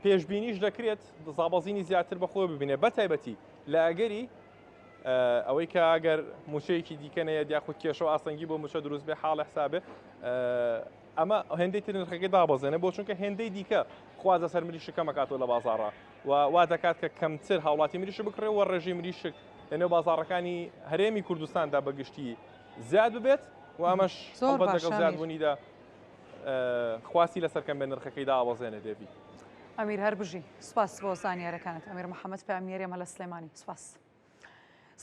پێشبینیش دەکرێت دابەزینی زیاتر بەخۆ ببینێت بەتایبەتی لە ئەگەری ئەوەی کە ئەگەر موچەیەکی دیکەنەیە دیاخود کێشەوە ئاسەنگی بۆ موچە دروست بێ حاڵە حسابێ ئەمە هێندەی تر نرخەکەی دابەزێنێ بۆ چونکە هێندەی دیکە خوازە سەر مریشکە مەکاتەوە لە بازاڕە و وا دەکات کە کەمتر هاوڵاتی مریشک بکڕێەوە ڕێژەی مریشک لەنێو بازاڕەکانی هەرێمی کوردستاندا بەگشتی زیاد ببێت و ئەمەش لەگەڵ زیادبوونیدا خواستی لەسەرکەم بێ نرخەکەی دابەزێنێ دێبی ئەمیر هەربژی سوپاس بۆ زانیارەکانت ئەمیر محەممەد پامیێری ئەمە لە سلێمانی سوپاس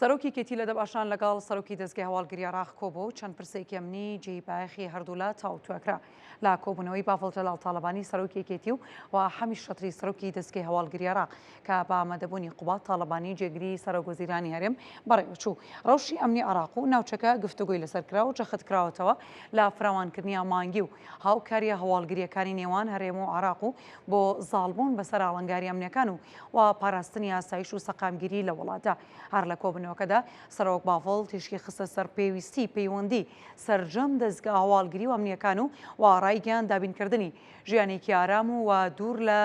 سەرۆکی کێتی لە دەباشان لەگەڵ سەرۆکی دەستگای هەواڵگری عێراق کۆبوو و چەند پرسێکی ئەمنی جێی بایەخی هەردوولا تاوتوێکرا لە کۆبوونەوەی بافڵ جەلال تاڵەبانی سەرۆکی کێتی و هەمیش شەتری سەرۆکی دەستگای هەواڵگری عێراق کە بە ئامادەبوونی قوبات تاڵەبانی جێگیری سەرۆکوەزیرانی هەرێم بەڕێوەچوو ڕەوشی ئەمنی عێراق و ناوچەکە گفتوگوی لەسەرکرا و جەختکراوەتەوە لە فراوانکردنی مانگی و هاوکاریە هەواڵگریەکانی نێوان هەرێم و عێراق و بۆ زاڵبوون بەسەر ئاڵنگاری ئەمنیەکان و پاراستنی ئاسایش و سەقامگیری لە وڵاتە هەر لە کۆبنەوەکەدا سەرۆک بافڵ تیشکی خستە سەر پێویستی پەیوەندی سەرجەم دەستگا هەواڵگری و ئەمنیەکان و ڕایگەیان دابینکردنی ژیانێکی ئارام و دوور لە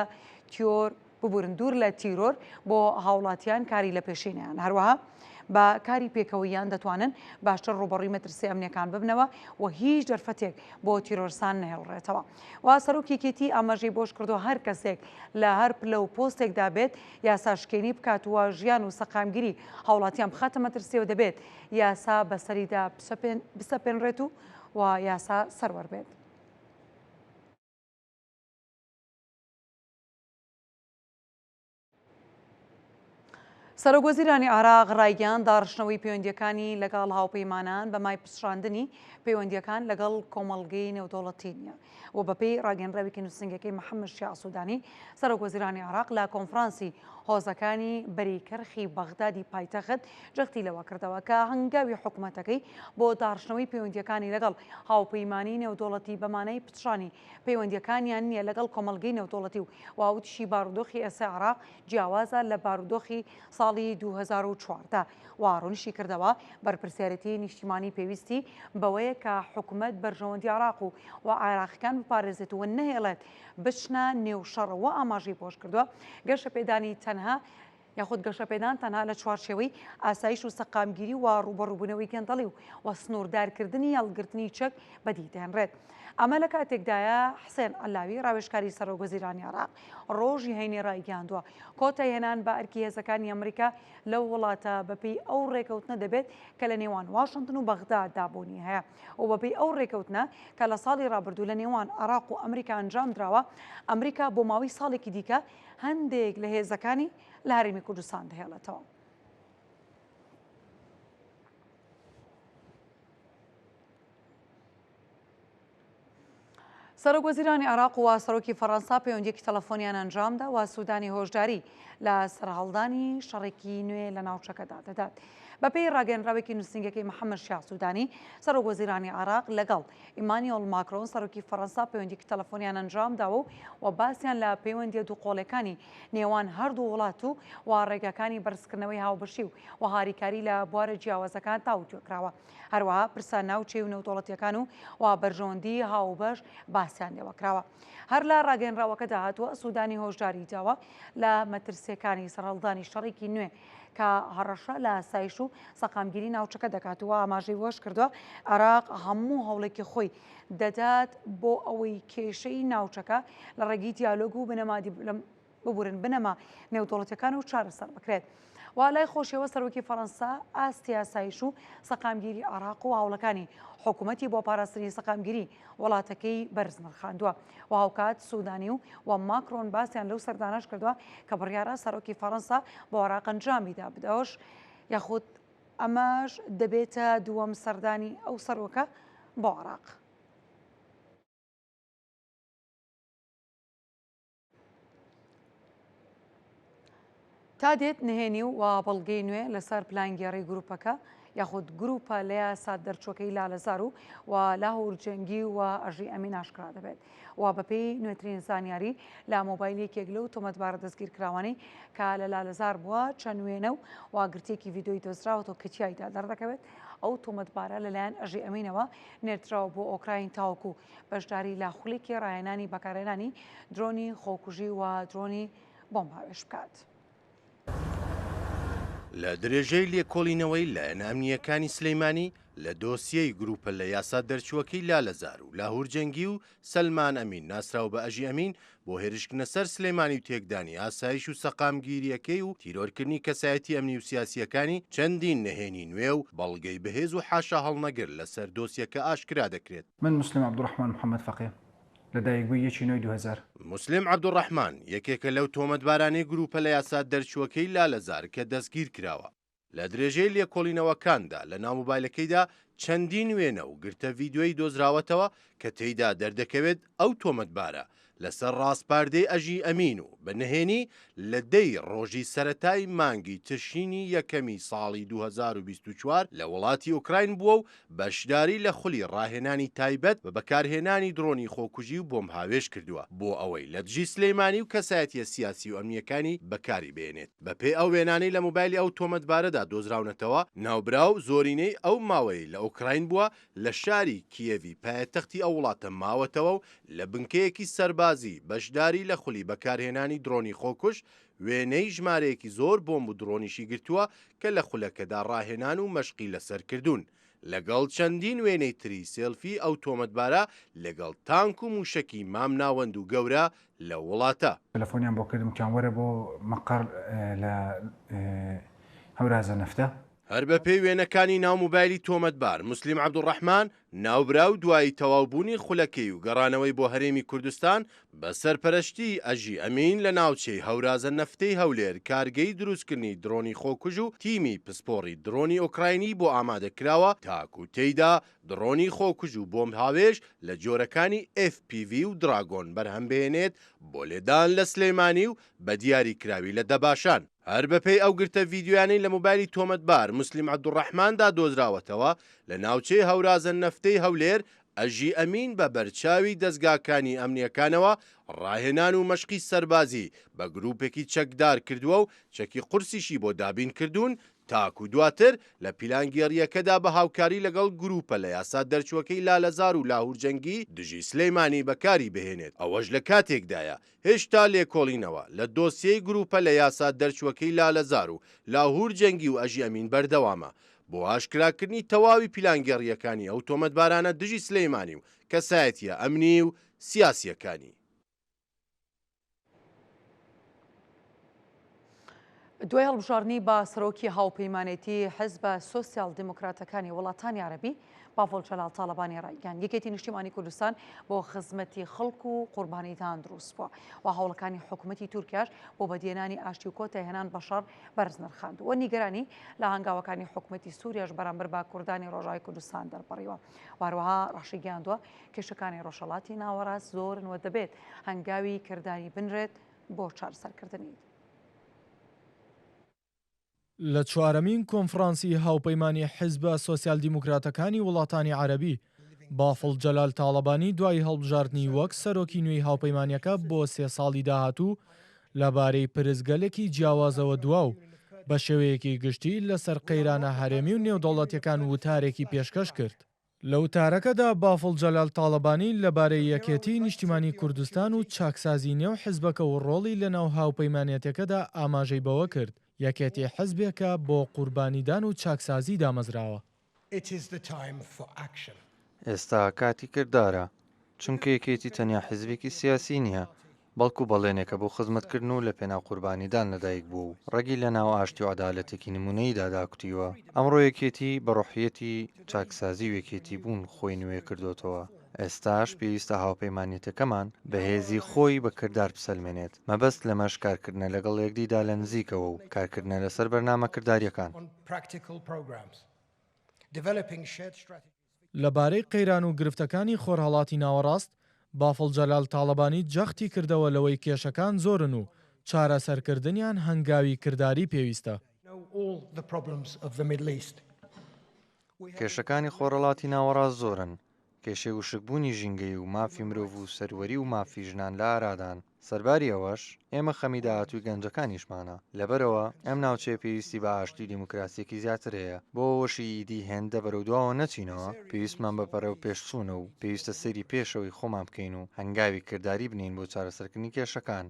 ببورن دوور لە تیرۆر بۆ هاوڵاتیان کاری لە پێشینیان هەروەها بە کاری پێکەوەیان دەتوانن باشتر ڕوبەڕووی مەترسی ئەمنیەکان ببنەوە و هیچ دەرفەتێک بۆ تیرۆرسان نەهێڵڕێتەوە و سەرۆکی کێتی ئاماژەی بۆش کردو هەر کەسێک لە هەر پلە و پۆستێکدا بێت یاساشکێنی بکات وە ژیان و سەقامگیری هاوڵاتیان بخاتە مەترسیەوە دەبێت یاسا بەسەریدا بسەپێنرێت و یاسا سەروەر بێت. سەرۆکوەزیرانی عێراق ڕایگەیان داڕشنەوەی پەیوەندیەکانی لەگەڵ هاوپەیمانان بە مای پسڕاندنی پەیوەندیەکان لەگەڵ کۆمەڵگەی نێودەوڵەتی نیە و بەپێی ڕاگەنراوێکی نووسنگەکەی محەممەد شیع سوودانی سەرۆکوەزیرانی عێراق لە کۆنفرانسی هۆزەکانی بەریکەرخی بەغدادی پایتەخت جەختی لەوە کردەوە کە هەنگاوی حکوومەتەکەی بۆ داڕشنەوەی پەیوەندیەکانی لەگەڵ هاوپەیمانی نێودەوڵەتی بەمانەی پچڕانی پەیوەندیەکانیان نییە لەگەڵ کۆمەڵگەی نێودەوڵەتی و واوتشی بارودۆخی ئێستا عێراق جیاوازە لە بارودۆخی ساڵی 2014 واڕۆنیشی کردەوە بەرپرسیارەتی نیشتیمانی پێویستی بەوەیە کە حکوومەت بەرژەوەندی عێراق و عێراقیەکان بپارێزێتەوە نەهێڵێت بچنە نێوشەڕەوە ئاماژەی پۆش کردووە گەشە پێدانی تەنها یاخود گەشە پێدان تەنها لە چوارچێوەی ئاسایش و سەقامگیری و ڕوبەڕووبوونەوەی گەندەڵی و سنووردارکردنی هەڵگرتنی چەک بەدی دێنرێت. ئەمە لە کاتێکدایە حسێن ئەلاوی ڕاوێژکاری سەرۆکوەزیرانی عێراق ڕۆژی هەینی ڕایگەاندووە کۆتای هێنان بە ئەرکی هێزەکانی ئەمریکا لەو وڵاتە بەپێی ئەو ڕێکەوتنە دەبێت کە لە نێوان واشنگتن و بەغداد دابوونی هەیە و بەپێی ئەو ڕێکەوتنە کە لە ساڵی ڕابردوو لە نێوان عێراق و ئەمریکا ئەنجام درراوە ئەمریکا بۆ ماوەی ساڵێکی دیکە هەندێک لە هێزەکانی لە هەرێمی کوردستان دەهێڵێتەوە. سەرۆکوەزیرانی عێراق و سەرۆکی فەڕەنسا پەیوەندیەکی تەلەفۆنیان ئەنجامدا و سوودانی هۆشداری لە سەرهەڵدانی شەڕێکی نوێ لە ناوچەکەدا دەدات. بەپێی ڕاگەنراوێکی نووسنگەکەی محەممەد شیع سوودانی سەرۆک وەزیرانی عراق لەگەڵ ئیمانیۆل ماکرۆن سەرۆکی فەڕەنسا پەیوەندیی تەلەفۆنیان ئەنجامداوە و باسییان لە پەیوەندی دووقۆڵەکانی نێوان هەردوو وڵات و ڕێگەکانی بەرزکردنەوەی هاوبەشی و هاریکاری لە بوارە جیاوازەکان تاوتوێکراوە. هەروەها پرسان ناوچەی و نەوتۆڵەتیەکان و بەرژەوەندی هاوبەش باسییان لێوەکراوە. هەر لە ڕاگەنراوەکەدا هاتووە سوودانی هۆشداری داوە لە مەترسیەکانی سەرهەڵدانی شەڕێکی نوێ کە هەڕەشە لە ئاسایش و سەقامگیری ناوچەکە دەکاتەوە ئاماژەی وەش کردووە عێراق هەموو هەوڵێکی خۆی دەدات بۆ ئەوەی کێشەی ناوچەکە لە ڕێگی دیالۆگ و ببورن بنەما نێودوڵەتیەکان و چارەسەر بکرێت. وا لای خۆشیەوە سەرۆکی فەڕەنسا ئاستی ئاسایش و سەقامگیری عێراق و هاوڵەکانی حکوومەتی بۆ پاراستنی سەقامگیری وڵاتەکەی بەرز نرخاندووە و هاوکات سوودانی و ماکرۆن باسییان لەو سەردانش کردووە کە بڕیارە سەرۆکی فەڕەنسا بۆ عێراق ئەنجامیدا بدەوەش یاخود ئەمەش دەبێتە دووەم سەردانی ئەو سەرۆکە بۆ عێراق. تا دێت نهێنی و بەڵگەی نوێ لەسەر پلانگێڕی گروپەکە یاخود گروپە لە یاسا دەرچۆکەی لالەزار و لاهور جەنگی و ئەژی ئەمین ئاشکرا دەبێت و بەپێی نوێترین زانیاری لە مۆبایلێکێک لەو تۆمەتبارە دەستگیرکراوانی کە لە لالەزار بووە چەند وێنە و واگرتێکی ڤیدۆی دۆزراوەتەوە کە تیایدا دەردەکەوێت ئەو تۆمەتبارە لەلایەن ئەژی ئەمینەوە نێردراوە بۆ ئۆکراین تاوەکو بەشداری لە خولێکی ڕایەنانی بەکارهێنانی درۆنی خۆکوژی و درۆنی بۆمب هاوێش بکات. لە درێژەی لێکۆڵینەوەی لایەن ئەمنیەکانی سلەیمانی لە دۆسیەی گروپە لە یاسا دەرچووەکەی لالەزار و لاهور جەنگی و سەلمان ئەمین ناسراو بە ئەژی ئەمین بۆ هێرشکردنە سەر سلەیمانی و تێکدانی ئاسایش و سەقامگیریەکەی و تیرۆرکردنی کەسایەتی ئەمنی و سیاسیەکانی چەندین نهێنی نوێ و بەڵگەی بەهێز و حاشا هەڵنەگر لەسەر دۆسیەکە ئاشکرا دەکرێت. من مسلم عەبدوڕەحمان محەممەد فەقێ لەدایکبووی 2000 مسلم عەبدوڕەحمان یەکێکە لەو تۆمەتبارانەی گروپە لە یاسا دەرچووەکەی لالەزار کە دەستگیر کراوە. لە درێژەی لێکۆڵینەوەکاندا لە ناومۆبایلەکەیدا چەندین وێنە و گرتە ڤیدۆی دۆزراوەتەوە کە تێیدا دەردەکەوێت ئەو تۆمەتبارە لەسەر ڕاستپاردەی ئەژی ئەمین و بە نهێنی لە دەی ڕۆژی سەرەتای مانگی تشرینی یەکەمی ساڵی 2024 لە وڵاتی ئوکراین بووە و بەشداری لە خولی ڕاهێنانی تایبەت بە بەکارهێنانی درۆنی خۆکوژی و بۆمب هاوێش کردووە بۆ ئەوەی لە دژی سلەیمانی و کەسایەتیە سیاسی و ئەمنیەکانی بەکاری بێنێت. بەپێ ئەو وێنانەی لە مۆبایلی ئەو تۆمەتبارەدا دۆزراونەتەوە ناوبراو زۆرینەی ئەو ماوەی لە ئوکراین بووە لە شاری کیێڤی پایتەختی ئەو وڵاتە ماوەتەوە و لە بنکەیەکی سەربازی بەشداری لە خولی بەکارهێنانی درۆنی خۆکوش وێنەی ژمارەیەکی زۆر بۆمب و درۆنیشی گرتووە کە لە خولەکەدا ڕاهێنان و مەشقی لەسەرکردوون لەگەڵ چەندین وێنەی تری سێلفی ئەو تۆمەتبارە لەگەڵ تانک و موشکی مام ناوەند و گەورە لە وڵاتە. تەلەفۆنیان بۆ کردم کیان وەرە بۆ مەقەر لە هەورازە نەفتە. هەر بە پێی وێنەکانی ناومۆبایلی تۆمەتبار مسلم عەبدوڕەحمان ناوبراو دوایی تەواوبوونی خولەکەی و گەڕانەوەی بۆ هەرێمی کوردستان بە سەرپەرشتی ئەژی ئەمین لە ناوچەی هەورازە نەفتەی هەولێر کارگەی دروستکردنی درۆنی خۆکوژ و تیمی پسپۆڕی درۆنی ئۆکراینی بۆ ئامادەکراوە تاکو تێیدا درۆنی خۆکوژ و بۆمب هاوێش لە جۆرەکانی FPV و دراگۆن بەرهەمبێنێت بۆ لێدان لە سلەیمانی و بە دیاری کراوی لە دەباشان. هەر بەپێی ئەو گرتە ڤیدیۆیانەی لە مۆبایلی تۆمەتبار مسلم عەبدوڕەحماندا دۆزراوەتەوە لە ناوچەی هەورازە نەفتەی هەولێر ئەژی ئەمین بە بەرچاوی دەستگاکانی ئەمنیەکانەوە ڕاهێنان و مەشقی سەربازی بە گروپێکی چەکدار کردووە و چەکی قورسیشی بۆ دابین کردوون تاکو دواتر لە پیلانگێڕیەکەدا بە هاوکاری لەگەڵ گروپە لە یاسا دەرچووەکەی لالەزار و لاهور جەنگی دژی سلەیمانی بەکاری بهێنێت. ئەوەش لە کاتێکدایە هێشتا لێکۆڵینەوە لە دۆسیەی گروپە لە یاسا دەرچووەکەی لالەزار و لاهور جەنگی و ئەژی ئەمین بەردەوامە بۆ ئاشکراکردنی تەواوی پیلانگێڕیەکانی ئەو تۆمەتبارانە دژی سلەیمانی و کەسایەتیە ئەمنی و سیاسیەکانی. دوای هەڵبژاردننی بە سەرۆکی هاوپەیمانێتی حیزبە سۆسیال دیموکراتەکانی وڵاتانی عەرەبی باڤۆڵ جەلال تاڵەبانی ڕایگەیاند یەکێتی نیشتیمانی کوردستان بۆ خزمەتی خەڵک و قوربانیدان دروست بووە و هەوڵەکانی حکوومەتی تورکیاش بۆ بەدیێنانی ئاشتی و کۆتەهێنان بەشەڕ بەرز نرخاند و نیگەرانی لە هەنگاوەکانی حکوومەتی سووریاش بەرامبەر بە کوردانی ڕۆژاوی کوردستان دەربڕیوە. واروەها ڕەشی گەیاندووە کێشەکانی ڕۆژهەڵاتی ناوەڕاست زۆرن و دەبێت هەنگاوی کردانی بنرێت بۆ چارەسەرکردنی. لە چوارەمین کۆنفرانسی هاوپەیمانی حیزبە سۆسیال دیموکراتەکانی وڵاتانی عەرەبی بافڵ جەلال تاڵەبانی دوای هەڵبژاردننی وەک سەرۆکی نوێی هاوپەیمانیەکە بۆ 3 ساڵی داهاتوو لەبارەی پرزگەلێکی جیاوازەوە دواو بە شێوەیەکی گشتی لەسەر قەیرانە هەرێمی و نێودەوڵەتیەکان وتارێکی پێشکەش کرد. لە وتارەکەدا بافڵ جەلال تاڵەبانی لەبارەی یەکێتی نیشتیمانی کوردستان و چاکسازی نێو حیزبەکە و ڕۆڵی لەناو هاوپەیمانێتەکەدا ئاماژەی بەوە کرد یەکێتی حیزبێکە بۆ قوربانیدان و چاکسازی دامەزراوە. ئێستا کاتی کردارە چونکە یەکێتی تەنیا حیزبێکی سیاسی نییە بەڵکو بەڵێنێکە بۆ خزمەتکردن و لە پێناو قوربانیدان لەدایک بوو و ڕێگی لە ناو ئاشتی و عەدالەتێکی نمونەیدا داکوتیوە. ئەمڕۆ یەکێتی بەڕۆحیەتی چاکسازی و یەکێتی بوون خۆی نوێ کردوتەوە. ئێستاش پێویستە هاوپەیمانیەتەکەمان بەهێزی خۆی بە کردار بسەلمێنێت مەبەست لەمەش کارکردنە لەگەڵ یەکدیدا لە نزیکەوە و کارکردنە لەسەر بەرنامە کرداریەکان. لەبارەی قەیران و گرفتەکانی خۆرهەڵاتی ناوەڕاست بافڵ جەلال تاڵەبانی جەختی کردەوە لەوەی کێشەکان زۆرن و چارەسەرکردنیان هەنگاوی کردداری پێویستە. کێشەکانی خۆرهەڵاتی ناوەڕاست زۆرن. کێشەی وشکبوونی ژینگەی و مافی مرۆڤ و سەروەری و مافی ژنان لە ئارادان. سەرباری ئەوەش ئێمە خەمی داهاتووی گەنجەکانیشمانە. لەبەرەوە ئەم ناوچەیە پێویستی بە ئاشتی دیموکراسیەکی زیاتر هەیە. بۆ وەشی ئیدی هێندە بەرەو دواوە نەچینەوە پێویستمان بە پەرە و پێشچوونە و پێویستە سەیری پێشەوەی خۆمان بکەین و هەنگاوی کردداری بنین بۆ چارەسەرکردنی کێشەکان.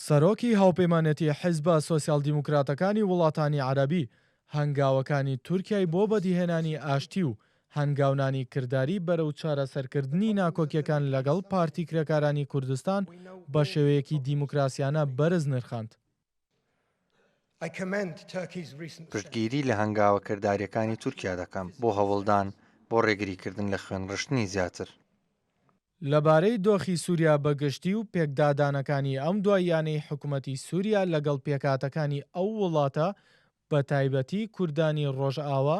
سەرۆکی هاوپەیمانەتی حیزبە سۆسیال دیموکراتەکانی وڵاتانی عەرەبی هەنگاوەکانی تورکیای بۆ بەدیهێنانی ئاشتی و هەنگاونانی کردداری بەرەو چارەسەرکردنی ناکۆکیەکان لەگەڵ پارتی کرێکارانی کوردستان بە شێوەیەکی دیموکراسیانە بەرز نرخاند. پشتگیری لە هەنگاوە کردداریەکانی تورکیا دەکەم بۆ هەوڵدان بۆ ڕێگریکردن لە خوێنڕشتنی زیاتر. لەبارەی دۆخی سووریا بەگشتی و پێکدادانەکانی ئەم دواییانەی حکوومەتی سووریا لەگەڵ پێکاتەکانی ئەو وڵاتە بە تایبەتی کوردانی ڕۆژئاوا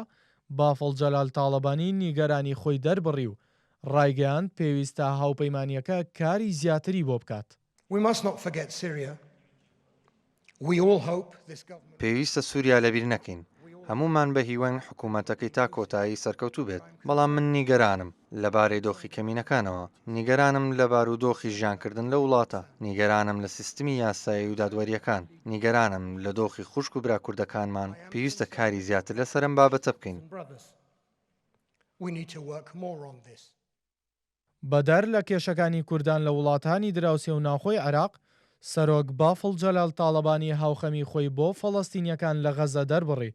بافڵ جەلال تاڵەبانی نیگەرانی خۆی دەربڕی و ڕایگەیاند پێویستە هاوپەیمانیەکە کاری زیاتری بۆ بکات. پێویستە سووریا لەبیر نەکەین. هەمومان بە هیوان حکوومەتەکەی تا کۆتایی سەرکەوتوو بێت. بەڵام من نیگەرانم لەبارەی دۆخی کەمینەکانەوە. نیگەرانم لە بارودۆخی ژیانکردن لە وڵاتە. نیگەرانم لە سیستمی یاسایی و دادوەریەکان. نیگەرانم لە دۆخی خوشک و براکوردەکانمان. پێویستە کاری زیاتر لەسەر ئەم بابەتە بکەین. بەدەر لە کێشەکانی کوردان لە وڵاتانی دراوسێ و ناوخۆی عێراق سەرۆک بافڵ جەلال تاڵەبانی هاوخەمی خۆی بۆ فەڵەستینیەکان لە غەزە دەربڕی.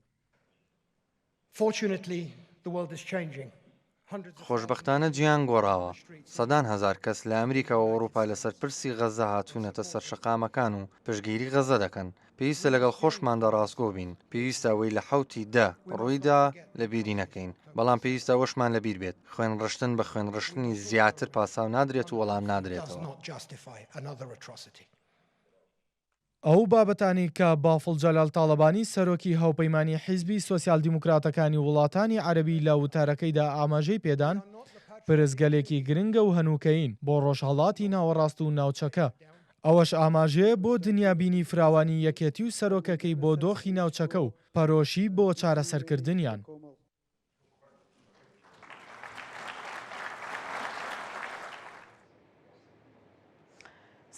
خۆشبەختانە گیان گۆڕاوە. سەدان هەزار کەس لە ئەمریکا و ئەوروپا لەسەر پرسی غەزە هاتوونەتە سەر شەقامەکان و پشتگیری غەزە دەکەن. پێویستە لەگەڵ خۆشماندا ڕاستگۆ بین. پێویستە ئەوەی لە حوتی ڕوویدا لە بیری نەکەین. بەڵام پێویستە ئەوەشمان لەبیر بێت. خوێنڕشتن بە خوێنڕشتنی زیاتر پاساو نادرێت و وەڵام نادرێتەوە. ئەو بابەتانی کە بافڵ جەلال تاڵەبانی سەرۆکی هاوپەیمانی حیزبی سۆسیال دیموکراتەکانی وڵاتانی عەرەبی لە وتارەکەیدا ئاماژەی پێدان پرزگەلێکی گرنگە و هەنووکەین بۆ ڕۆژهەڵاتی ناوەڕاست و ناوچەکە. ئەوەش ئاماژەیە بۆ دنیابینی فراوانی یەکێتی و سەرۆکەکەی بۆ دۆخی ناوچەکە و پەرۆشی بۆ چارەسەرکردنیان.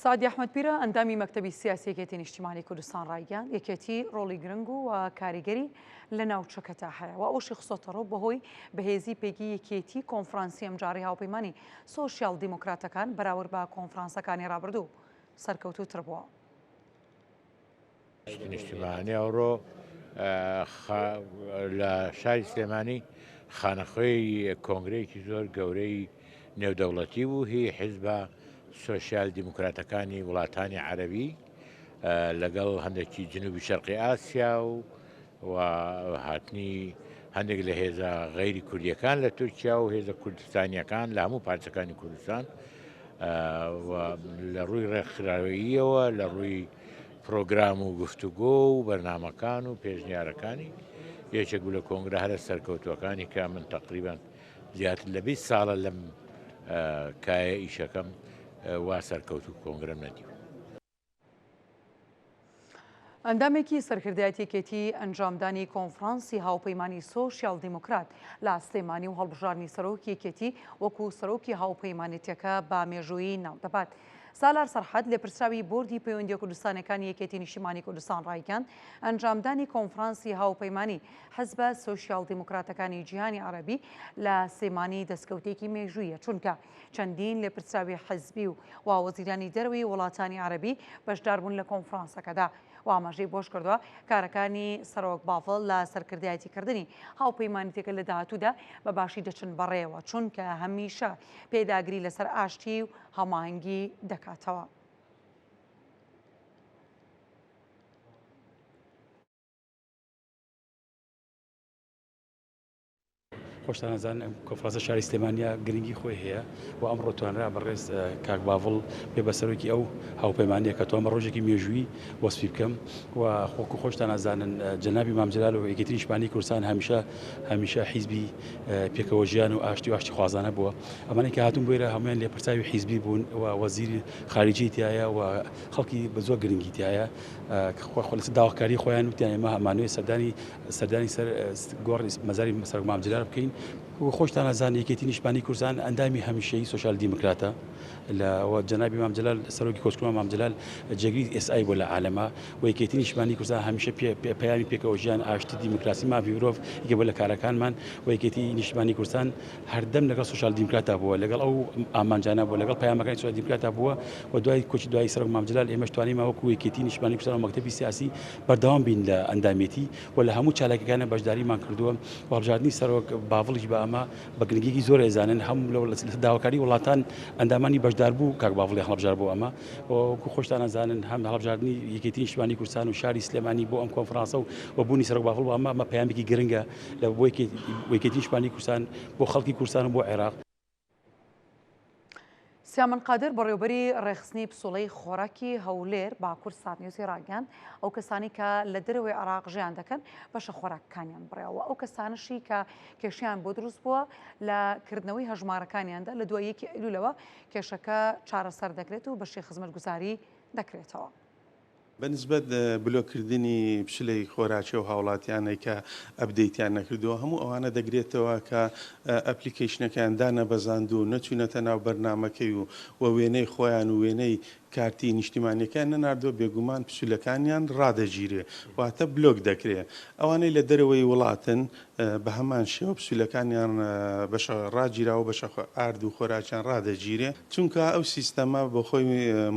سادی ئەحمەدپیرە ئەندامی مەکتەبی سیاسیەکێتی نیشتیمانی کوردستان ڕایگەیاند یەکێتی ڕۆڵی گرنگ و کاریگەری لە ناوچەکەدا هەیە و ئەوشی خسۆتەڕۆ بەهۆی بەهێزی پێگی یەکێتی کۆنفرانسی ئەمجاری هاوپەیمانی سۆشیال دیموکراتەکان بەراورد بە کۆنفرانسەکانی ڕابردوو سەرکەوتووتر بووە. نیشتیمانی ئەوڕۆ لە شاری سلێمانی خانەخوێی کۆنگرەیەکی زۆر گەورەی نێودەوڵەتی بوو هی حیزبە سۆشیال دیموکراتەکانی وڵاتانی عەرەبی لەگەڵ هەندێکی جنوبی شەرقی ئاسیا و هاتنی هەندێک لە هێزە غەیری کوردیەکان لە تورکیا و هێزە کوردستانیەکان لە هەموو پارچەکانی کوردستان لە ڕووی ڕێکخراوەییەوە لە ڕووی پرۆگرام و گفتوگۆ و بەرنامەکان و پێشنیارەکانی یەکێک بوو لە کۆنگرە هەرە سەرکەوتوەکانی کە من تقریبان زیاتر لە 20 ساڵە لەم کایە ئیشەکەم وا سەرکەوت و کۆنگرەم نەدیوە. ئەندامێکی سەرکردایەتێکێتی ئەنجامدانی کۆنفرانسی هاوپەیمانی سۆشیال دیموکرات لە سلێمانی و هەڵبژارنی سەرۆکیەکێتی وەکو سەرۆکی هاوپەیمانێتیەکە بە مێژوویی ناودەبات. سالار سەرحەد لە پرسراوی بۆردی پەیوەندیە کوردستانەکانی یەکێتی نیشتیمانی کوردستان ڕایگەاند ئەنجامدانی کۆنفرانسی هاوپەیمانی حزبە سۆشیال دیموکراتەکانی جیهانی عەرەبی لە سێمانی دەستکەوتێکی مێژوویە چونکە چەندین لە پرسراوی حزبی و وەزیرانی دەروی وڵاتانی عەرەبی بەشداربوون لە کۆنفرانسەکەدا. و ئاماژەی بۆش کردووە کارەکانی سەرۆک بافڵ لە سەرکردایەتیکردنی هاوپەیمانیتێکە لە داهاتوودا بە باشی دەچن بەڕێوە چونکە هەمیشە پێداگری لەسەر ئاشتی و هەماهەنگی دەکاتەوە. خۆشتانەزان کۆنفرانسە شاری سلێمانیا گرنگی خۆی هەیە و ئەمڕۆ توانرا بەڕێز کاک باڤڵ پێ بەسەرۆکی ئەو هاوپەیمانیە کە تۆمە ڕۆژێکی مێژووی وەسفی بکەم و خۆکو خۆشتان ئازانن جەنابی مامجلال و یەکێتی نیشتیمانی کوردستان هەمیشە حیزبی پێکەوە ژیان و ئاشتی خوازانە بووە. ئەمانەی کە هاتوون بۆیرە هەمویان لێپرساوی حیزبی بوون و وەزیری خارجی تایە و خەڵکی بە زۆر گرنگی تایە لەسەر داواکاری خۆیان وتیان ئێمە هەمانوێ سەردانی سەر گۆڕی مەزاری سەرۆک مامجلال بکەین و خۆشتان ئازان یەکێتی نیشتیمانی کوردستان ئەندامی هەمیشەیی سۆشیال دیموکراتە لە جەنابی مامجلال سەرۆکی کۆچکردنەوە مامجلال جێگری SI بۆ لە عالەما و یەکێتی نیشتیمانی کوردستان هەمیشە پەیامی پێکەوە ژیان ئاشتی دیموکراسی مافی مرۆڤ یەکێ بۆ لە کارەکانمان و یەکێتی نیشتیمانی کوردستان هەردەم لەگەڵ سۆشیال دیموکراتە بووە لەگەڵ ئەو ئامانجانە بووە لەگەڵ پەیامەکانی سۆشیال دیموکراتە بووە و دوای کۆچی دوای سەرۆک مامجلال ئێمەش توانیمە وەکو یەکێتی نیشتیمانی کوردستان و مەکتەبی سیاسی بەردەوام بین لە ئەندامێتی و لە هەموو چالاکیەکانە بەشداریمان کردووە و هەڵبژاردننی سەرۆک باڤڵیش بە ئەمە بە گرنگیی زۆر ئێزانن هەموو لە داواکاری وڵاتان ئەندامانی بەشدار بوو کاک باڤڵی هەڵبژار بۆ ئەمە وەکو خۆشتان ئەزانن هەم هەڵبژاردننی یەکێتی نیشتیمانی کوردستان و شاری سلێمانی بۆ ئەم کۆنفرانسە و بوونی سەرۆک باڤڵ بۆ ئەمە پەیامێکی گرنگە لە بۆ یەکێتی نیشتیمانی کوردستان بۆ خەڵکی کوردستان و بۆ عێراق. سیامن قادر بەڕێوەبەری ڕێخستنی پسوڵەی خۆراکی هەولێر باکوور ساتنیوسی ڕاگەاند ئەو کەسانی کە لە دەرەوەی عێراق ژیان دەکەن بەشە خۆراکەکانیان بڕێەوە ئەو کەسانشی کە کێشیان بۆ دروست بووە لە کردنەوەی هەژمارەکانیاندا لە دوای یەکی ئەیلولەوە کێشەکە چارەسەر دەکرێت و بەشی خزمەتگوزاری دەکرێتەوە. بەنسبەت بلۆکردنی پشلەی خۆراکی و هاوڵاتیانەی کە ئەپدەیتیان نەکردووە هەموو ئەوانە دەگرێتەوە کە ئەپلیکیشنەکان دانەبەزاند و نەچوونەتە ناو بەرنمەکەی و وێنەی خۆیان و وێنەی کارتی نیشتیمانیەکان نەناردووە بێگومان پسوولەکانیان ڕادەگیرێ واتە بلۆک دەکرێت ئەوانەی لە دەرەوەی وڵاتن بە هەمان شێوە پسوولەکانیان بەشە ڕاگیراوە بەشە ئارد و خۆراکیان ڕادەگیرێ چونکە ئەو سیستەما بۆ خۆی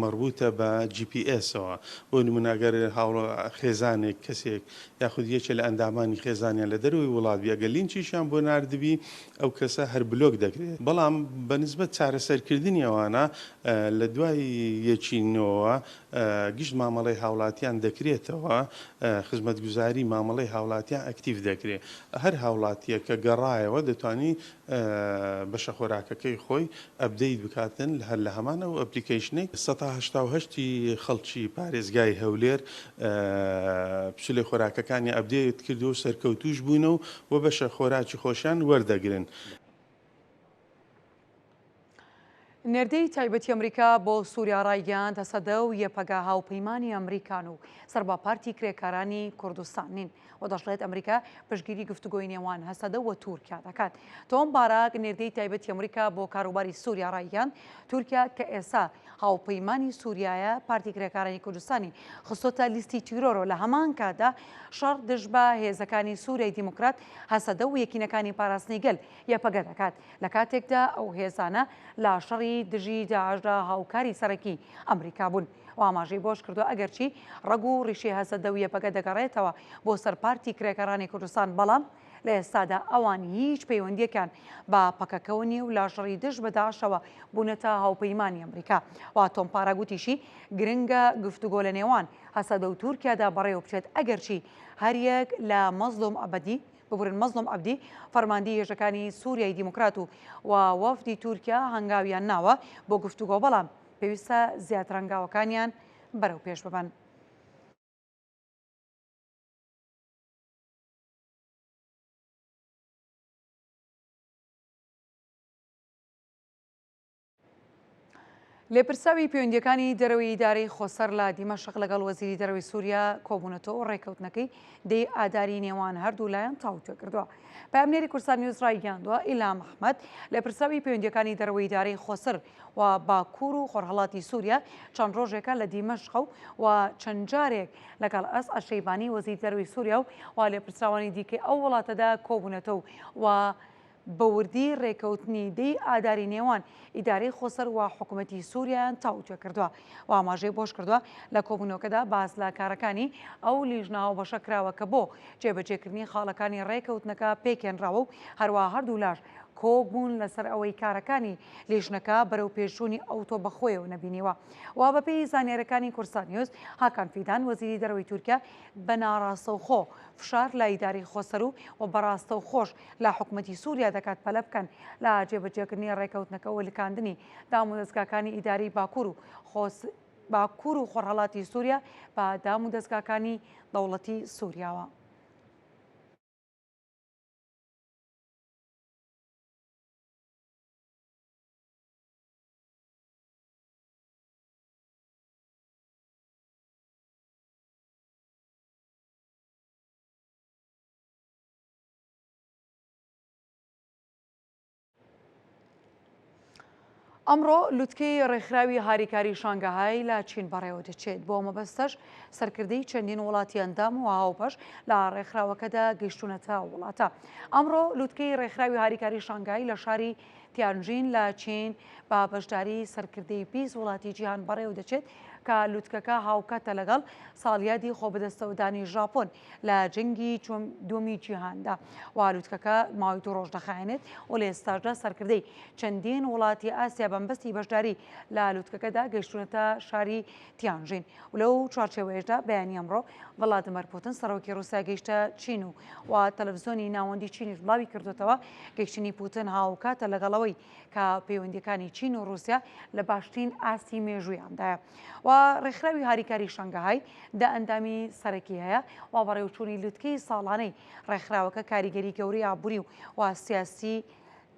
مەربوطە بە GPS-ەوە بۆ نموناگەر خێزانێک کەسێک یاخود یەکێ لە ئەندامانی خێزانیان لە دەرەوەی وڵات بێگە لینچیشان بۆ نردبی ئەو کەسە هەر بلۆک دەکرێت بەڵام بەنسبەت چارەسەرکردنی ئەوانە لە دوای یەکینەوە گشت مامەڵەی هاوڵاتیان دەکرێتەوە خزمەتگوزاری مامەڵەی هاوڵاتیان ئەکتیڤ دەکرێت هەر هاوڵاتیە کە گەڕایەوە دەتوانی بەشە خۆراکەکەی خۆی ئەپدەیت بکاتن هەر لە هەمانە و ئەپلیکیشنەی 1970 خەڵکی پارێزگای هەولێر پشلەی خۆراکەکانی ئەپدەیت کردو و سەرکەوتوش بوونەوە و بەشە خۆراکی خۆشیان وەردەگرن. نێردەی تایبەتی ئەمریکا بۆ سووریا ڕایگەاند هەسەدە و یەپەگا هاوپەیمانی ئەمریکان و سەربا پارتی کرێکارانی کوردستان نین و دەژڵێت ئەمریکا پشتگیری گفتوگۆی نێوان هەسەدە و تورکیا دەکات. تۆم باراک نێردەی تایبەتی ئەمریکا بۆ کاروباری سووریا ڕایگەاند تورکیا کە ئێستا هاوپەیمانی سووریایە پارتی کرێکارانی کوردستانی خستۆتە لیستی تیرۆرۆ لە هەمان کاتدا شەڕ دژ بە هێزەکانی سووریای دیموکرات هەسەدە و یەکینەکانی پاراستنی گەل یەپەگە دەکات لە کاتێکدا ئەو هێزانە لا شەڕی دژی داعشدا هاوکاری سەرەکی ئەمریکا بوون و ئاماژەی بۆش کردو ئەگەرچی ڕەگ و ڕیشی هەسەدە و یەپەگە دەگەڕێتەوە بۆ سەر پارتی کرێکارانی کوردستان بەڵام لە ئێستادا ئەوان هیچ پەیوەندیەکان بە پەکەکەونی و لاشەڕی دژ بە داعشەوە بوونەتە هاوپەیمانی ئەمریکا و تۆم پاراگوتیشی گرنگە گفتوگۆ لە نێوان هەسەدە و تورکیادا بەڕێوە بچێت ئەگەرچی هەریەک لە مەزلوم ئەبەدی ببورن مەزلوم ئەبدی فەرماندەی هێزەکانی سووریای دیموکرات و وەفدی تورکیا هەنگاویان ناوە بۆ گفتوگۆ بەڵام پێویستە زیاتر هەنگاوەکانیان بەرەو پێش ببەن. لێپرساوی پەیوەندیەکانی دەرەوەی ئیدارەی خۆسەر لە دیمەشق لەگەڵ وەزیری دەرەوەی سووریا کۆبوونەتەوە ڕێکەوتنەکەی دەی ئاداری نێوان هەردوو لایەن تاوتوێ کردووە. پامنێری کورسان نیوز ڕایگەاندووە ئیلام ئەحمەد لێپرساوی پەیوەندیەکانی دەرەوەی ئیدارەی خۆسەر و باکوور و خۆرهەڵاتی سووریا چەند ڕۆژێکە لە دیمەشق و چەند جارێک لەگەڵ ئەس ئەشەیبانی وەزیری دەرەوەی سووریا و لێپرساوانی دیکەی ئەو وڵاتەدا کۆبوونەتەوە و بەوردی ڕێکەوتنی دەی ئاداری نێوان ئیدارەی خۆسەر و حکوومەتی سووریایان تاوتوێ کردووە و ئاماژەی بۆش کردووە لە کۆبوونەوەکەدا باس لە کارەکانی ئەو لیژناوە بەشەکراوە کە بۆ جێبەجێکردنی خاڵەکانی ڕێکەوتنەکە پێکێنراوە و هەروە هەردوو لاش کۆبوون لەسەر ئەوەی کارەکانی لیژنەکە بەرەو پێشوونی ئەوتۆ بەخۆیەوە نەبینیوە و بەپێی زانیاریەکانی کورسان نیوز هاکان فیدان وەزیری دەرەوەی تورکیا بە ناڕاستەوخۆ فشار لە ئیداری خۆسەر و بەڕاستە و خۆش لە حکوومەتی سووریا دەکات پەلە بکەن لە جێبەجێکردنی ڕێکەوتنەکە و لکاندنی دامودەستگاکانی ئیداری باکوور و خۆرهەڵاتی سووریا بە دامودەستگاکانی دەوڵەتی سووریاوە. ئەمڕۆ لوتکەی ڕێکخراوی هاریکاری شانگەهای لە چین بەڕێوە دەچێت بۆ مەبەستەش سەرکردەی چەندین وڵاتی ئەندام و هاوپەش لە ڕێکخراوەکەدا گەیشتونەتە وڵاتە. ئەمڕۆ لوتکەی ڕێکخراوی هاریکاری شانگهای لە شاری تیانژین لە چین با بەشداری سەرکردەی 20 وڵاتی جیهان بەڕێوە دەچێت کە لوتکەکە هاوکاتە لەگەڵ ساڵیادی خۆبەدەستەوەدانی ژاپۆن لە جەنگی دووەمی جیهاندا و لوتکەکە ماوەی 2 ڕۆژ دەخایەنێت و لە ئێستاژدا سەرکردەی چەندین وڵاتی ئاسیا بەمبەستی بەشداری لە لوتکەکەدا گەیشتونەتە شاری تیانژین و لەو چوارچێوەیەشدا بەیانی ئەمڕۆ ڤڵادیمیر پوتین سەرۆکی رووسیا گەیشتە چین و تەلەڤیزۆنی ناوەندی چینیش بڵاوی کردوێتەوە گەیشتنی پوتین هاوکاتە لەگەڵەوەی کە پەیوەندیەکانی چین و رووسیا لە باشترین ئاستی مێژوویاندایە و ڕێکخراوی هاریکاری شانگەهای دە ئەندامی سەرەکی هەیە و بەڕێوەچوونی لوتکەی ساڵانەی ڕێکخراوەکە کاریگەری گەورەی ئابووری و سیاسی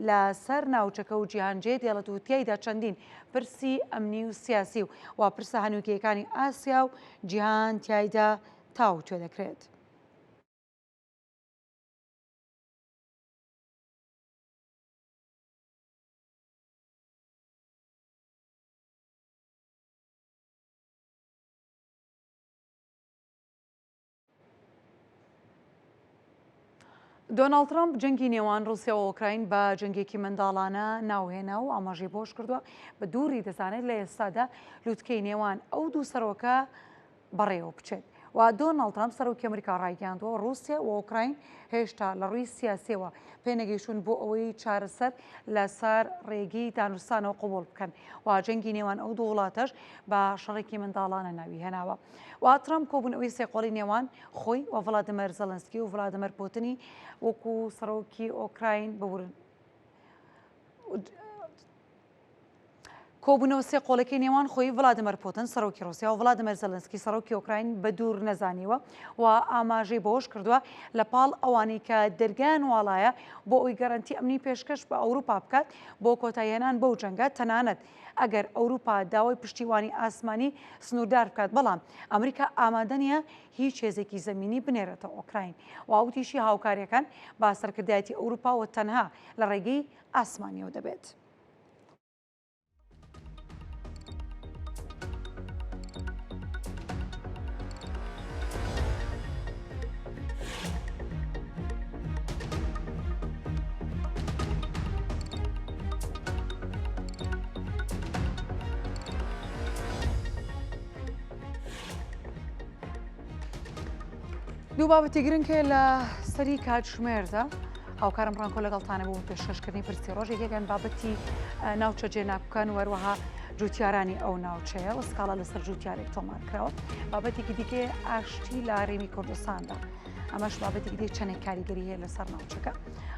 لەسەر ناوچەکە و جیهانجێ دێڵەت و تیایدا چەندین پرسی ئەمنی و سیاسی و پرسە هەنووکیەکانی ئاسیا و جیهان تیایدا تاوتوێ دەکرێت. دۆناڵد ترامپ جەنگی نێوان رووسیا و ئۆکراین بە جەنگێکی منداڵانە ناوهێنا و ئاماژەی بۆش کردووە بە دووری دەزانێت لە ئێستادا لوتکەی نێوان ئەو دوو سەرۆکە بەڕێوە بچێت و دۆناڵد ترامپ سەرۆکی ئەمریکا ڕایگەاندووە رووسیا و ئۆکراین هێشتا لە ڕووی سیاسیەوە پێنەگەیشتون بۆ ئەوەی چارەسەر لەسەر ڕێگەی دانوستانەوە قبول بکەن و جەنگی نێوان ئەو دوو وڵاتەش بە شەڕێکی منداڵانە ناوی هێناوە و ترامپ کۆبوونەوەی سێقۆڵی نێوان خۆی و ڤڵادیمیر زەلەنسکی و ڤڵادیمیر پوتینی وەکو سەرۆکی ئۆکراین ببورن. کۆبوونەوە سێقۆڵەکەی نێوان خۆی ڤڵادیمیر پوتین سەرۆکی رووسیا و ڤڵادیمیر زەلەنسکی سەرۆکی ئۆکراین بە دوور نەزانیوە و ئاماژەی بەوەش کردووە لە پاڵ ئەوانەی کە دەرگایان واڵایە بۆ ئەوی گەرانتی ئەمنی پێشکەش بە ئەوروپا بکات بۆ کۆتایهێنان بەو جەنگە تەنانەت ئەگەر ئەوروپا داوای پشتیوانی ئاسمانی سنووردار بکات بەڵام ئەمریکا ئامادە نیە هیچ هێزێکی زەمینی بنێرێتەوە ئۆکراین و ئەوتیشی هاوکاریەکان با سەرکردایەتی ئەوروپا و تەنها لە ڕێگەی ئاسمانیەوە دەبێت. دوو بابەتی گرنگە لە سەری کاتژمێردا هاوکارم ڕانکۆ لەگەڵتانە بوو پێشکەشکردنی پرسی ڕۆژێک یەکەن بابەتی ناوچە جێناکەن وەروەها جوتیارانی ئەو ناوچەیە و سکاڵا لەسەر جوتیارێک تۆمارکراوە بابەتێکی دیکە ئاشتی لە هەرێمی کوردستاندا ئەمەش بابەتێکی دی چەندێک کاریگەری هەیە لەسەر ناوچەکە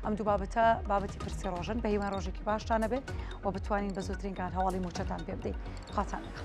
ئەم دوو بابەتە بابەتی پرسی ڕۆژن بە هیوان ڕۆژێکی باشتانە بێت و بتوانین بە زووترین کات هەواڵی موچەتان پێ بدەین خاتانەکە.